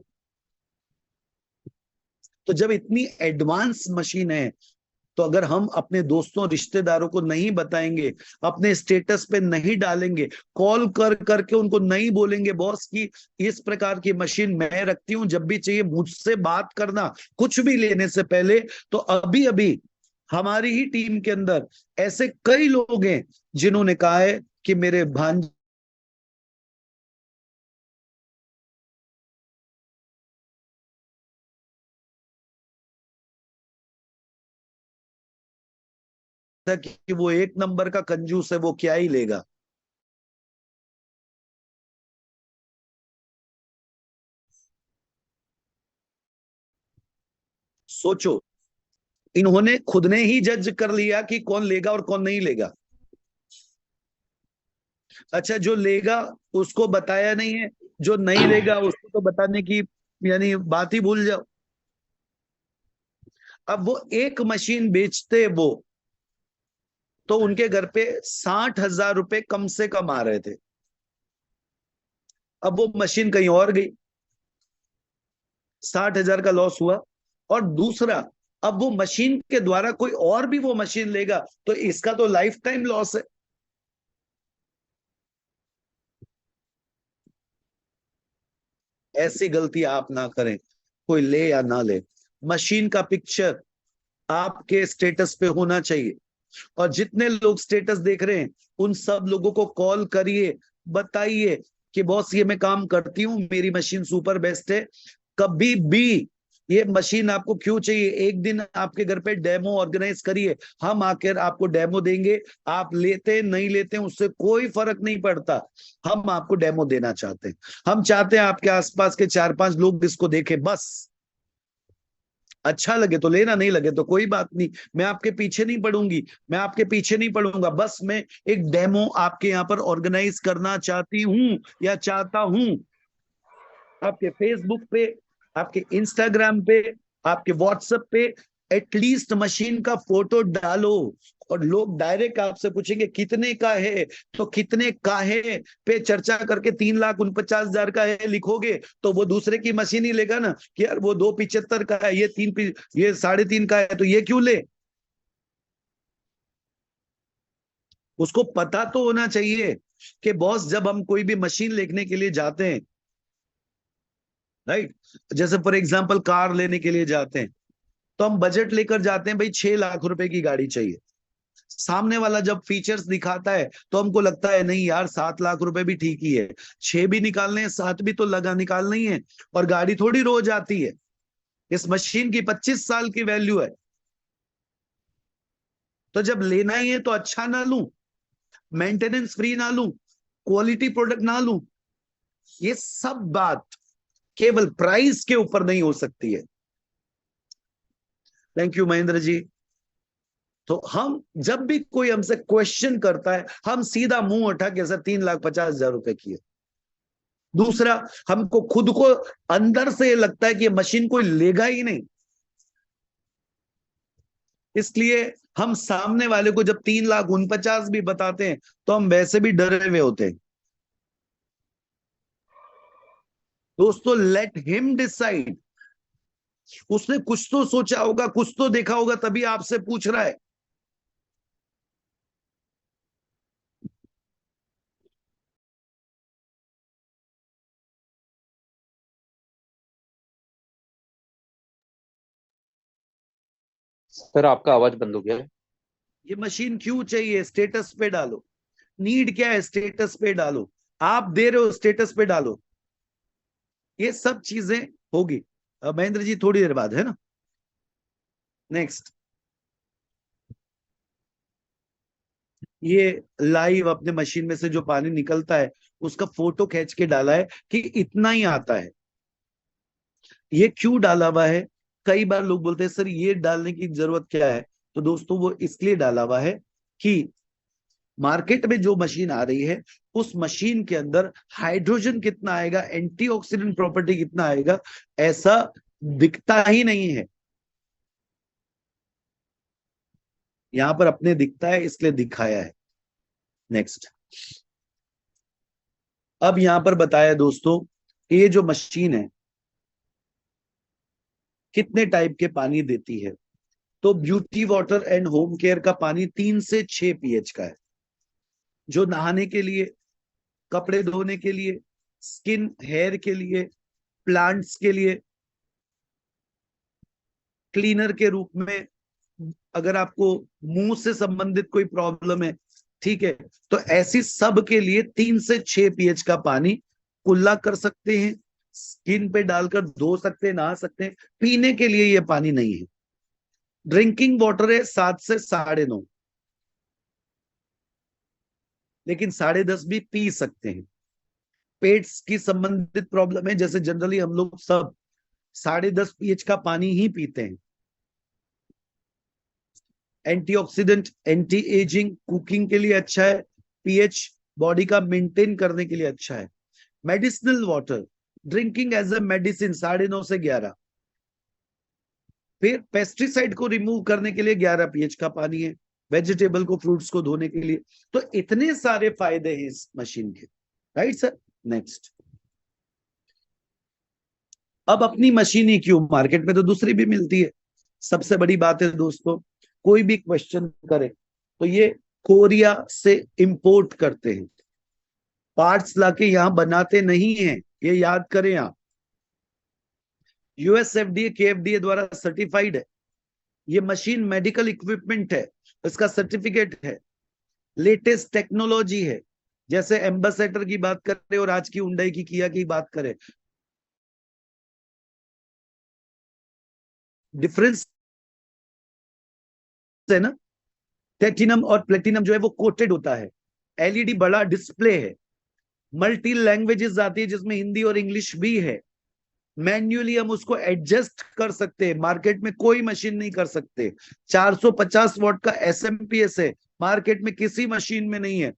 तो जब इतनी एडवांस मशीन है, तो अगर हम अपने दोस्तों रिश्तेदारों को नहीं बताएंगे, अपने स्टेटस पे नहीं डालेंगे, कॉल कर करके उनको नहीं बोलेंगे बॉस की इस प्रकार की मशीन मैं रखती हूं, जब भी चाहिए मुझसे बात करना, कुछ भी लेने से पहले, तो अभी अभी हमारी ही टीम के अंदर ऐसे कई लोग हैं जिन्होंने कहा है कि मेरे भांजे कि वो 1 नंबर का कंजूस है, वो क्या ही लेगा। सोचो, इन्होंने खुद ने ही जज कर लिया कि कौन लेगा और कौन नहीं लेगा। अच्छा, जो लेगा उसको बताया नहीं है, जो नहीं लेगा उसको तो बताने की यानी बात ही भूल जाओ। अब वो एक मशीन बेचते वो, तो उनके घर पे 60,000 रुपए कम से कम आ रहे थे। अब वो मशीन कहीं और गई, 60,000 का लॉस हुआ। और दूसरा, अब वो मशीन के द्वारा कोई और भी वो मशीन लेगा, तो इसका तो लाइफ टाइम लॉस है। ऐसी गलती आप ना करें, कोई ले या ना ले। मशीन का पिक्चर आपके स्टेटस पे होना चाहिए, और जितने लोग स्टेटस देख रहे हैं उन सब लोगों को कॉल करिए, बताइए कि बॉस ये मैं काम करती हूँ, मेरी मशीन सुपर बेस्ट है। कभी भी ये मशीन आपको क्यों चाहिए, एक दिन आपके घर पे डेमो ऑर्गेनाइज करिए, हम आकर आपको डेमो देंगे। आप लेते नहीं लेते उससे कोई फर्क नहीं पड़ता, हम आपको डेमो देना चाहते हैं। हम चाहते हैं आपके आसपास के 4-5 लोग इसको देखें बस। अच्छा लगे तो लेना, नहीं लगे तो कोई बात नहीं, मैं आपके पीछे नहीं पड़ूंगी, मैं आपके पीछे नहीं पड़ूंगा। बस मैं एक डेमो आपके यहाँ पर ऑर्गेनाइज करना चाहती हूँ या चाहता हूँ। आपके फेसबुक पे, आपके इंस्टाग्राम पे, आपके व्हाट्सएप पे एटलीस्ट मशीन का फोटो डालो, और लोग डायरेक्ट आपसे पूछेंगे कितने का है, तो कितने का है पे चर्चा करके 3,49,000 का है लिखोगे, तो वो दूसरे की मशीन ही लेगा ना कि यार वो 2,75 का है, ये 3.5 का है, तो ये क्यों ले। उसको पता तो होना चाहिए कि बॉस जब हम कोई भी मशीन लेने के लिए जाते हैं, राइट, जैसे फॉर एग्जांपल कार लेने के लिए जाते हैं, तो हम बजट लेकर जाते हैं, भाई 6 लाख रुपए की गाड़ी चाहिए। सामने वाला जब फीचर्स दिखाता है तो हमको लगता है नहीं यार 7 लाख रुपए भी ठीक ही है, 6 भी निकालने हैं, 7 भी तो लगा निकालना ही है, और गाड़ी थोड़ी रोज आती है। इस मशीन की 25 साल की वैल्यू है, तो जब लेना ही है तो अच्छा ना लूं, मेंटेनेंस फ्री ना लूं, क्वालिटी प्रोडक्ट ना लूं। ये सब बात केवल प्राइस के ऊपर नहीं हो सकती है। Thank you Mahendra ji. तो हम जब भी कोई हमसे क्वेश्चन करता है, हम सीधा मुंह उठा के सर 3,50,000 रुपए की है। दूसरा, हमको खुद को अंदर से ये लगता है कि ये मशीन कोई लेगा ही नहीं, इसलिए हम सामने वाले को जब 3,49,000 भी बताते हैं तो हम वैसे भी डरे हुए होते हैं। दोस्तों लेट हिम डिसाइड, उसने कुछ तो सोचा होगा, कुछ तो देखा होगा, तभी आपसे पूछ रहा है। सर आपका आवाज बंद हो गया है। ये मशीन क्यों चाहिए, स्टेटस पे डालो। नीड क्या है, स्टेटस पे डालो। आप दे रहे हो, स्टेटस पे डालो। ये सब चीजें होगी। महेंद्र जी थोड़ी देर बाद है ना। नेक्स्ट, ये लाइव अपने मशीन में से जो पानी निकलता है उसका फोटो खींच के डाला है कि इतना ही आता है। ये क्यों डाला हुआ है, कई बार लोग बोलते हैं सर ये डालने की जरूरत क्या है। तो दोस्तों वो इसलिए डाला हुआ है कि मार्केट में जो मशीन आ रही है उस मशीन के अंदर हाइड्रोजन कितना आएगा, एंटीऑक्सीडेंट प्रॉपर्टी कितना आएगा, ऐसा दिखता ही नहीं है। यहां पर अपने दिखता है इसलिए दिखाया है। नेक्स्ट, अब यहां पर बताया दोस्तों, ये जो मशीन है कितने टाइप के पानी देती है। तो beauty water and home care का पानी 3 से 6 pH का है, जो नहाने के लिए, कपड़े धोने के लिए, स्किन हेयर के लिए, प्लांट्स के लिए, क्लीनर के रूप में, अगर आपको मुंह से संबंधित कोई प्रॉब्लम है, ठीक है, तो ऐसी सब के लिए 3 से 6 pH का पानी कुल्ला कर सकते हैं, स्किन पे डालकर धो सकते हैं, नहा सकते हैं। पीने के लिए ये पानी नहीं है। ड्रिंकिंग वाटर है 7 से 9.5, लेकिन 10.5 भी पी सकते हैं। पेट्स की संबंधित प्रॉब्लम है, जैसे जनरली हम लोग सब 10.5 pH का पानी ही पीते हैं। एंटीऑक्सीडेंट, एंटी एजिंग, कुकिंग के लिए अच्छा है। पीएच बॉडी का मेंटेन करने के लिए अच्छा है। Medicinal water, drinking as a medicine 9.5 से 11। फिर पेस्टिसाइड को रिमूव करने के लिए 11 pH का पानी है। वेजिटेबल को, फ्रूट्स को धोने के लिए। तो इतने सारे फायदे हैं इस मशीन के, राइट सर। नेक्स्ट, अब अपनी मशीन ही क्यों, मार्केट में तो दूसरी भी मिलती है। सबसे बड़ी बात है दोस्तों, कोई भी क्वेश्चन करे तो ये कोरिया से इंपोर्ट करते हैं, पार्ट्स लाके यहां बनाते नहीं हैं, ये याद करें आप। यूएसएफडीए केएफडीए द्वारा सर्टिफाइड है। ये मशीन मेडिकल इक्विपमेंट है, इसका सर्टिफिकेट है, लेटेस्ट टेक्नोलॉजी है। जैसे एम्बेसडर की बात करें और आज की हुंडई की किया की बात करें, डिफरेंस है ना। प्लेटिनम और प्लेटिनम जो है वो कोटेड होता है, एलईडी बड़ा डिस्प्ले है, मल्टी लैंग्वेजेस आती है जिसमें हिंदी और इंग्लिश भी है, मैन्युअली हम उसको एडजस्ट कर सकते हैं, मार्केट में कोई मशीन नहीं कर सकते। 450 वॉट का एसएमपीएस है, मार्केट में किसी मशीन में नहीं है।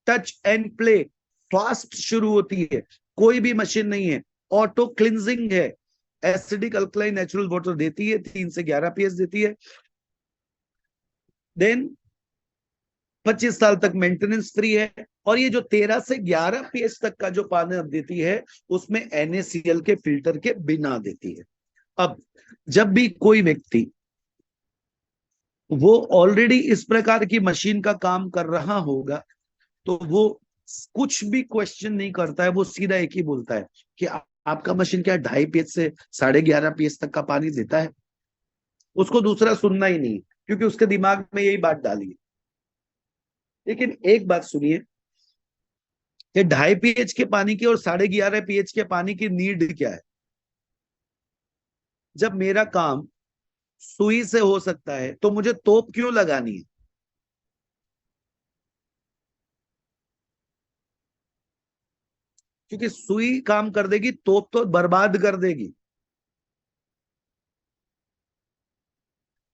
टच एंड प्ले फास्ट शुरू होती है, कोई भी मशीन नहीं है। ऑटो क्लिनजिंग है, एसिडिक अल्कलाइन नेचुरल वाटर देती है, 3 से 11 पीएच देती है। देन 25 साल तक मेंटेनेंस फ्री है। और ये जो 13 से 11 पीएच तक का जो पानी अब देती है उसमें NaCl के फिल्टर के बिना देती है। अब जब भी कोई व्यक्ति वो ऑलरेडी इस प्रकार की मशीन का काम कर रहा होगा तो वो कुछ भी क्वेश्चन नहीं करता है, वो सीधा एक ही बोलता है कि आपका मशीन क्या 2.5 पीएच से 11.5 पीएच तक का पानी देता है। उसको दूसरा सुनना ही नहीं, क्योंकि उसके दिमाग में यही बात डाली है। लेकिन एक बात सुनिए कि 2.5 पीएच के पानी की और 11.5 पीएच के पानी की नीड क्या है। जब मेरा काम सुई से हो सकता है तो मुझे तोप क्यों लगानी है? क्योंकि सुई काम कर देगी, तोप तो बर्बाद कर देगी।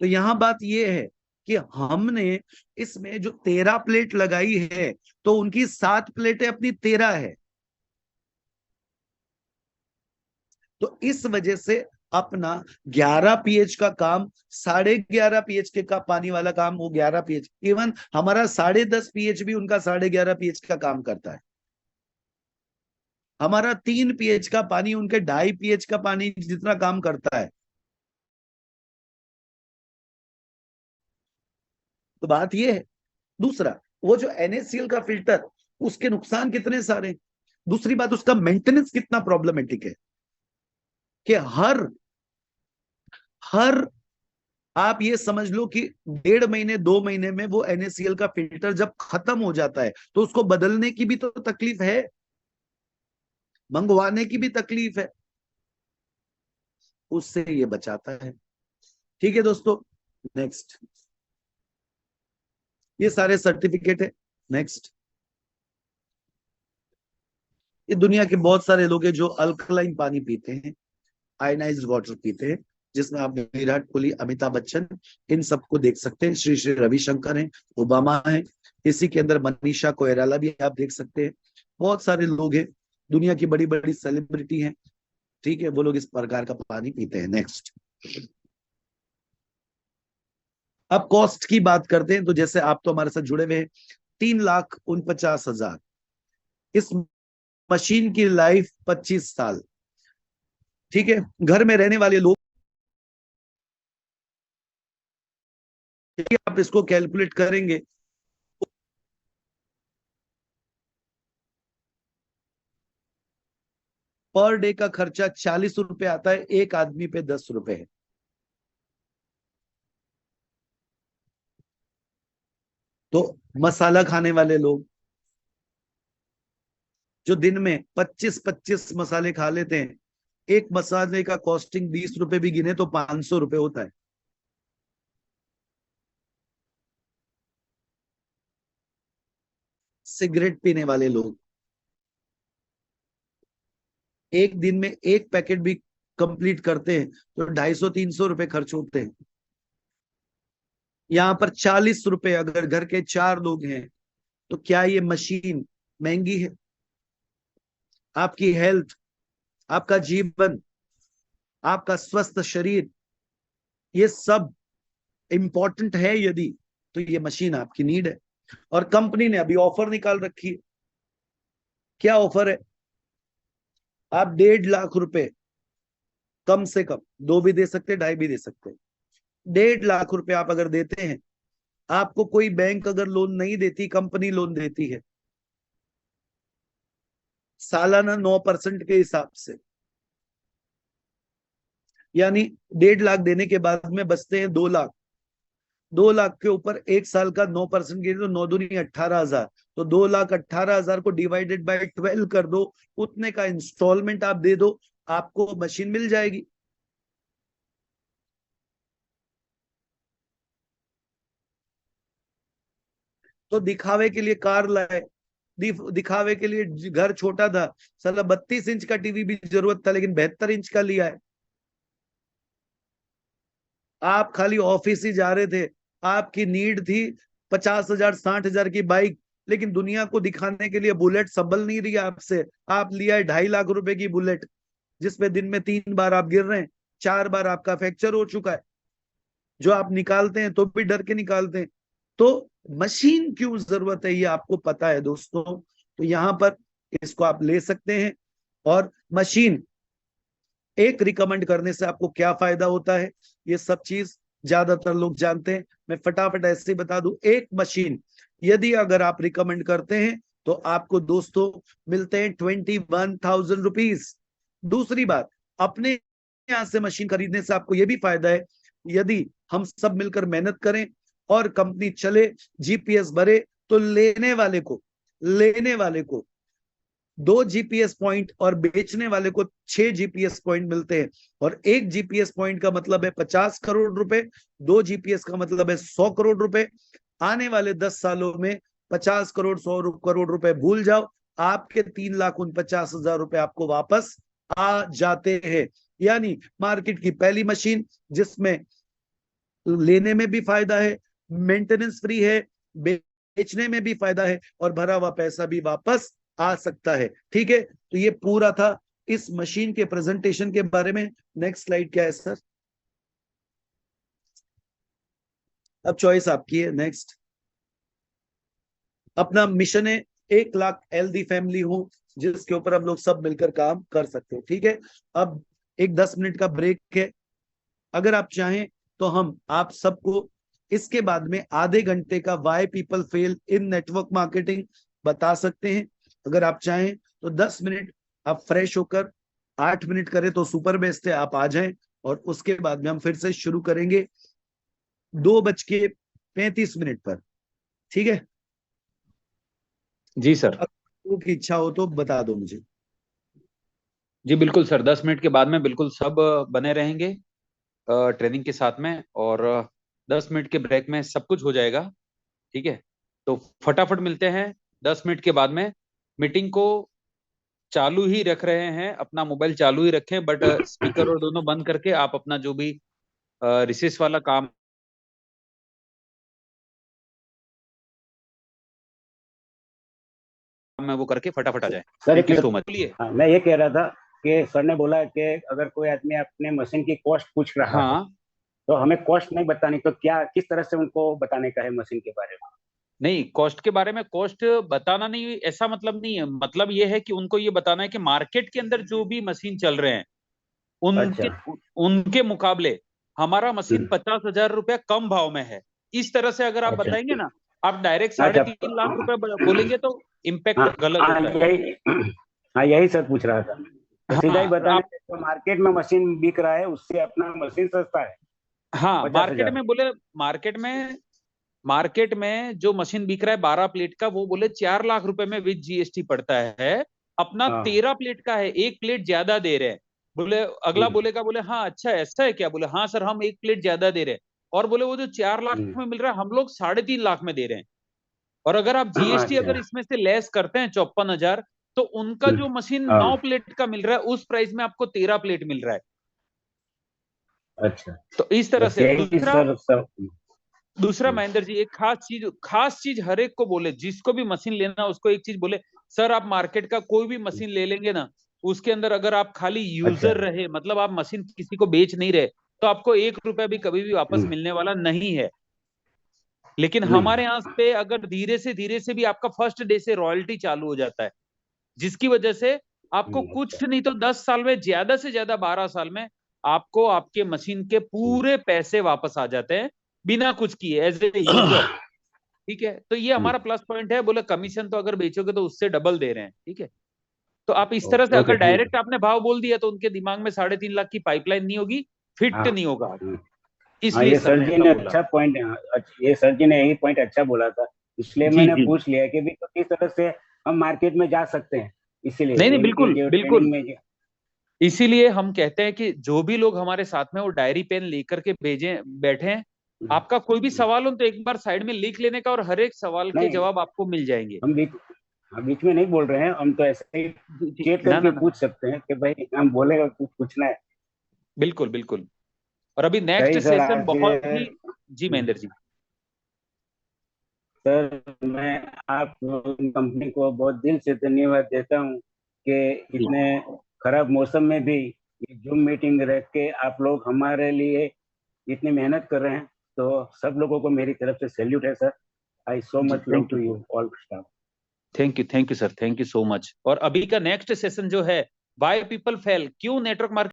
तो यहां बात यह है कि हमने इसमें जो 13 प्लेट लगाई है तो उनकी 7 प्लेटें अपनी 13 है। तो इस वजह से अपना 11 पीएच का काम 11.5 पीएच के का पानी वाला काम वो 11 पीएच, इवन हमारा 10.5 पीएच भी उनका 11.5 पीएच का काम करता है। हमारा 3 पीएच का पानी उनके 2.5 पीएच का पानी जितना काम करता है। तो बात यह है। दूसरा, वो जो NaCl का फिल्टर, उसके नुकसान कितने सारे। दूसरी बात, उसका मेंटेनेंस कितना प्रॉब्लमेटिक है कि हर हर आप ये समझ लो कि 1.5 महीने 2 महीने में वो NaCl का फिल्टर जब खत्म हो जाता है तो उसको बदलने की भी तो तकलीफ है, मंगवाने की भी तकलीफ है। उससे ये बचाता है। ठीक है दोस्तों, नेक्स्ट। ये सारे सर्टिफिकेट है। नेक्स्ट। ये दुनिया के बहुत सारे लोग हैं जो अल्कलाइन पानी पीते हैं, आयनाइज्ड वाटर पीते हैं, जिसमें आप विराट कोहली, अमिताभ बच्चन, इन सबको देख सकते हैं। श्री श्री रविशंकर हैं, ओबामा है, इसी के अंदर मनीषा कोइराला भी आप देख सकते हैं। बहुत सारे लोग हैं, दुनिया की बड़ी बड़ी सेलिब्रिटी हैं, ठीक है, वो लोग इस प्रकार का पानी पीते हैं। नेक्स्ट। अब कॉस्ट की बात करते हैं, तो जैसे आप तो हमारे साथ जुड़े हुए हैं, 3,49,000। इस मशीन की लाइफ 25 साल। ठीक है, घर में रहने वाले लोग, आप इसको कैलकुलेट करेंगे, पर डे का खर्चा 40 रुपए आता है, एक आदमी पे 10 रुपए है। तो मसाला खाने वाले लोग जो दिन में 25-25 मसाले खा लेते हैं, एक मसाले का कॉस्टिंग 20 रुपए भी गिने तो 500 रुपए होता है। सिगरेट पीने वाले लोग एक दिन में एक पैकेट भी कंप्लीट करते हैं तो 250-300 रुपए खर्च होते हैं। यहां पर 40 रुपए, अगर घर के 4 लोग हैं तो क्या ये मशीन महंगी है? आपकी हेल्थ, आपका जीवन, आपका स्वस्थ शरीर, ये सब इंपॉर्टेंट है यदि, तो ये मशीन आपकी नीड है। और कंपनी ने अभी ऑफर निकाल रखी है। क्या ऑफर है? आप 1.5 लाख रुपए, कम से कम, 2 भी दे सकते, 2.5 भी दे सकते, 1.5 लाख रुपए आप अगर देते हैं, आपको कोई बैंक अगर लोन नहीं देती, कंपनी लोन देती है सालाना 9% के हिसाब से। यानी 1.5 लाख देने के बाद में बचते हैं 2 लाख। 2 लाख के ऊपर 1 साल का 9% गिरे तो 9 दूनी 18,000। तो 2,18,000 को डिवाइडेड बाय 12 कर दो, उतने का इंस्टॉलमेंट आप दे दो, आपको मशीन मिल जाएगी। तो दिखावे के लिए कार लाए, दिखावे के लिए घर छोटा था, साला 32 इंच का टीवी भी जरूरत था, लेकिन 72 इंच का लिया है। आप खाली ऑफिस ही जा रहे थे, आपकी नीड थी 50,000 60,000 की बाइक, लेकिन दुनिया को दिखाने के लिए बुलेट संभल नहीं रही आपसे, आप लिया है 2.5 लाख रुपए की बुलेट, जिसपे दिन में 3 बार आप गिर रहे हैं, 4 बार आपका फ्रैक्चर हो चुका है, जो आप निकालते हैं तो भी डर के निकालते हैं। तो मशीन क्यों जरूरत है ये आपको पता है दोस्तों, तो यहां पर इसको आप ले सकते हैं। और मशीन एक रिकमेंड करने से आपको क्या फायदा होता है, ये सब चीज ज्यादातर लोग जानते हैं, मैं फटाफट ऐसे ही बता दूं। एक मशीन यदि अगर आप रिकमेंड करते हैं तो आपको दोस्तों मिलते हैं 21,000 रुपीज। दूसरी बात, अपने यहां से मशीन खरीदने से आपको यह भी फायदा है, यदि हम सब मिलकर मेहनत करें और कंपनी चले, जीपीएस भरे, तो लेने वाले को 2 जीपीएस पॉइंट और बेचने वाले को 6 जीपीएस पॉइंट मिलते हैं। और 1 जीपीएस पॉइंट का मतलब है 50 करोड़ रुपए, 2 जीपीएस का मतलब है 100 करोड़ रुपए। आने वाले 10 सालों में 50 करोड़ 100 करोड़ रुपए भूल जाओ, आपके 3,49,000 रुपए आपको वापस आ जाते हैं। यानी मार्केट की पहली मशीन जिसमें लेने में भी फायदा है, मेंटेनेंस फ्री है, बेचने में भी फायदा है, और भरा हुआ पैसा भी वापस आ सकता है। ठीक है, तो ये पूरा था इस मशीन के प्रेजेंटेशन के बारे में। नेक्स्ट स्लाइड क्या है सर? अब चॉइस आपकी है। नेक्स्ट, अपना मिशन है 1 लाख हेल्दी फैमिली हो, जिसके ऊपर हम लोग सब मिलकर काम कर सकते हैं। ठीक है, अब एक 10 मिनट का ब्रेक है, अगर आप चाहें तो हम आप सबको इसके बाद में आधे घंटे का वाई पीपल फेल इन नेटवर्क मार्केटिंग बता सकते हैं। अगर आप चाहें तो 10 मिनट आप फ्रेश होकर 8 मिनट करें तो सुपर बेस्ट है, आप आ जाएं, और उसके बाद में हम फिर से शुरू करेंगे 2:35 पर। ठीक है, जी सर। की इच्छा हो तो बता दो मुझे। जी बिल्कुल सर, 10 मिनट के बाद में बिल्कुल सब बने रहेंगे ट्रेनिंग के साथ में, और 10 मिनट के ब्रेक में सब कुछ हो जाएगा। ठीक है, तो फटाफट मिलते हैं 10 मिनट के बाद में। मीटिंग को चालू ही रख रहे हैं, अपना मोबाइल चालू ही रखें, बट स्पीकर और दोनों बंद करके आप अपना जो भी रिसेस वाला काम है वो करके फटाफट आ जाए। Sir thank you so much. बोलिए। हाँ, मैं ये कह रहा था कि सर ने बोला कि अगर कोई आदमी अपने मशीन की कॉस्ट पूछ रहा है हाँ, तो हमें कॉस्ट नहीं बतानी, तो क्या किस तरह से उनको बताने का है मशीन के बारे में? नहीं, कॉस्ट के बारे में कॉस्ट बताना नहीं, ऐसा मतलब नहीं है। मतलब ये है कि उनको ये बताना है कि मार्केट के अंदर जो भी मशीन चल रहे हैं उनके अच्छा। उनके मुकाबले हमारा मशीन 50,000 रुपया कम भाव में है। इस तरह से अगर आप अच्छा। बताएंगे ना, आप डायरेक्ट 3.5 लाख रुपए बोलेंगे तो हाँ इम्पैक्ट गलत हाँ होता है। यही हाँ यही सर पूछ रहा था, तो सीधा ही हाँ, बताने आप से जो मार्केट में मशीन बिक रहा है उससे अपना मशीन सस्ता है हाँ, पचास हजार मार्केट में जो मशीन बिक रहा है 12 प्लेट का, वो बोले 4 लाख रुपए में विद जीएसटी पड़ता है। अपना हाँ। 13 प्लेट का है, 1 प्लेट ज्यादा दे रहे हैं। बोले, अगला हम्म, बोलेगा, बोले हाँ अच्छा ऐसा है क्या, बोले हाँ सर हम 1 प्लेट ज्यादा दे रहे हैं। और बोले वो जो 4 लाख हम्म, में मिल रहा है हम लोग 3.5 लाख में दे रहे हैं। और अगर आप जीएसटी अच्छा। अगर इसमें से लेस करते हैं 54,000, तो उनका जो मशीन हाँ। 9 प्लेट का मिल रहा है उस प्राइस में आपको 13 प्लेट मिल रहा है। अच्छा, तो इस तरह बस से यही दूसरा सर सब। दूसरा महेंद्र जी, एक खास चीज हर एक को बोले, जिसको भी मशीन लेना उसको एक चीज बोले, सर आप मार्केट का कोई भी मशीन ले लेंगे ना, उसके अंदर अगर आप खाली अच्छा। यूजर रहे, मतलब आप मशीन किसी को बेच नहीं रहे, तो आपको 1 रुपया भी कभी भी वापस हम्म, मिलने वाला नहीं है। लेकिन नहीं। हमारे यहाँ पे अगर धीरे से भी आपका फर्स्ट डे से रॉयल्टी चालू हो जाता है, जिसकी वजह से आपको अच्छा। कुछ नहीं तो 10 साल में, ज्यादा से ज्यादा 12 साल में आपको आपके मशीन के हम्म, पूरे पैसे वापस आ जाते हैं, बिना कुछ किए, एज ए यूजर। ठीक है, तो ये हम्म, हमारा प्लस पॉइंट है। बोले कमीशन तो अगर बेचोगे तो उससे डबल दे रहे हैं। ठीक है, तो आप इस तरह से ओके अगर ओके, थैंक यू। डायरेक्ट आपने भाव बोल दिया तो उनके दिमाग में 3.5 लाख की पाइपलाइन नहीं होगी, फिट हाँ नहीं होगा, हाँ, इसलिए ये सर सर ने जी ऐसा ने बोला। अच्छा पॉइंट, ये सर जी ने यही पॉइंट अच्छा बोला था, इसलिए जी मैंने जी। पूछ लिया कि भी तो किस तरह से हम मार्केट में जा सकते हैं, नहीं इसीलिए नहीं, इनकी बिल्कुल जो बिल्कुल। ट्रेनिंग में इसीलिए हम कहते हैं कि जो भी लोग हमारे साथ में वो डायरी पेन लेकर के भेजे बैठे हैं, आपका कोई भी सवाल हो तो एक बार साइड में लिख लेने का, और हर एक सवाल के नहीं, जवाब आपको मिल जाएंगे। हम बीच में नहीं बोल रहे हैं, हम तो ऐसे ही जी जी, चेक ना करके ना ना, पूछ सकते हैं कि भाई हम बोलेगा कुछ पूछना है। बिल्कुल बिल्कुल। और अभी नेक्स्ट सही सर, सेशन आज बहुत ही, जी महेंद्र जी। सर मैं आप कंपनी को बहुत दिल से धन्यवाद देता हूँ कि जी इतने खराब मौसम में भी ये जूम मीटिंग रख के आप लोग हमारे लिए इतनी मेहनत कर रहे हैं, तो सब लोगों को मेरी तरफ से सैल्यूट है सर। आई सो जी, much love thank to you, you all staff. Thank you sir, thank you so much. और अभी का नेक्स्ट सेशन जो है, वाई पीपल फेल, क्यों नेटवर्क मार्केट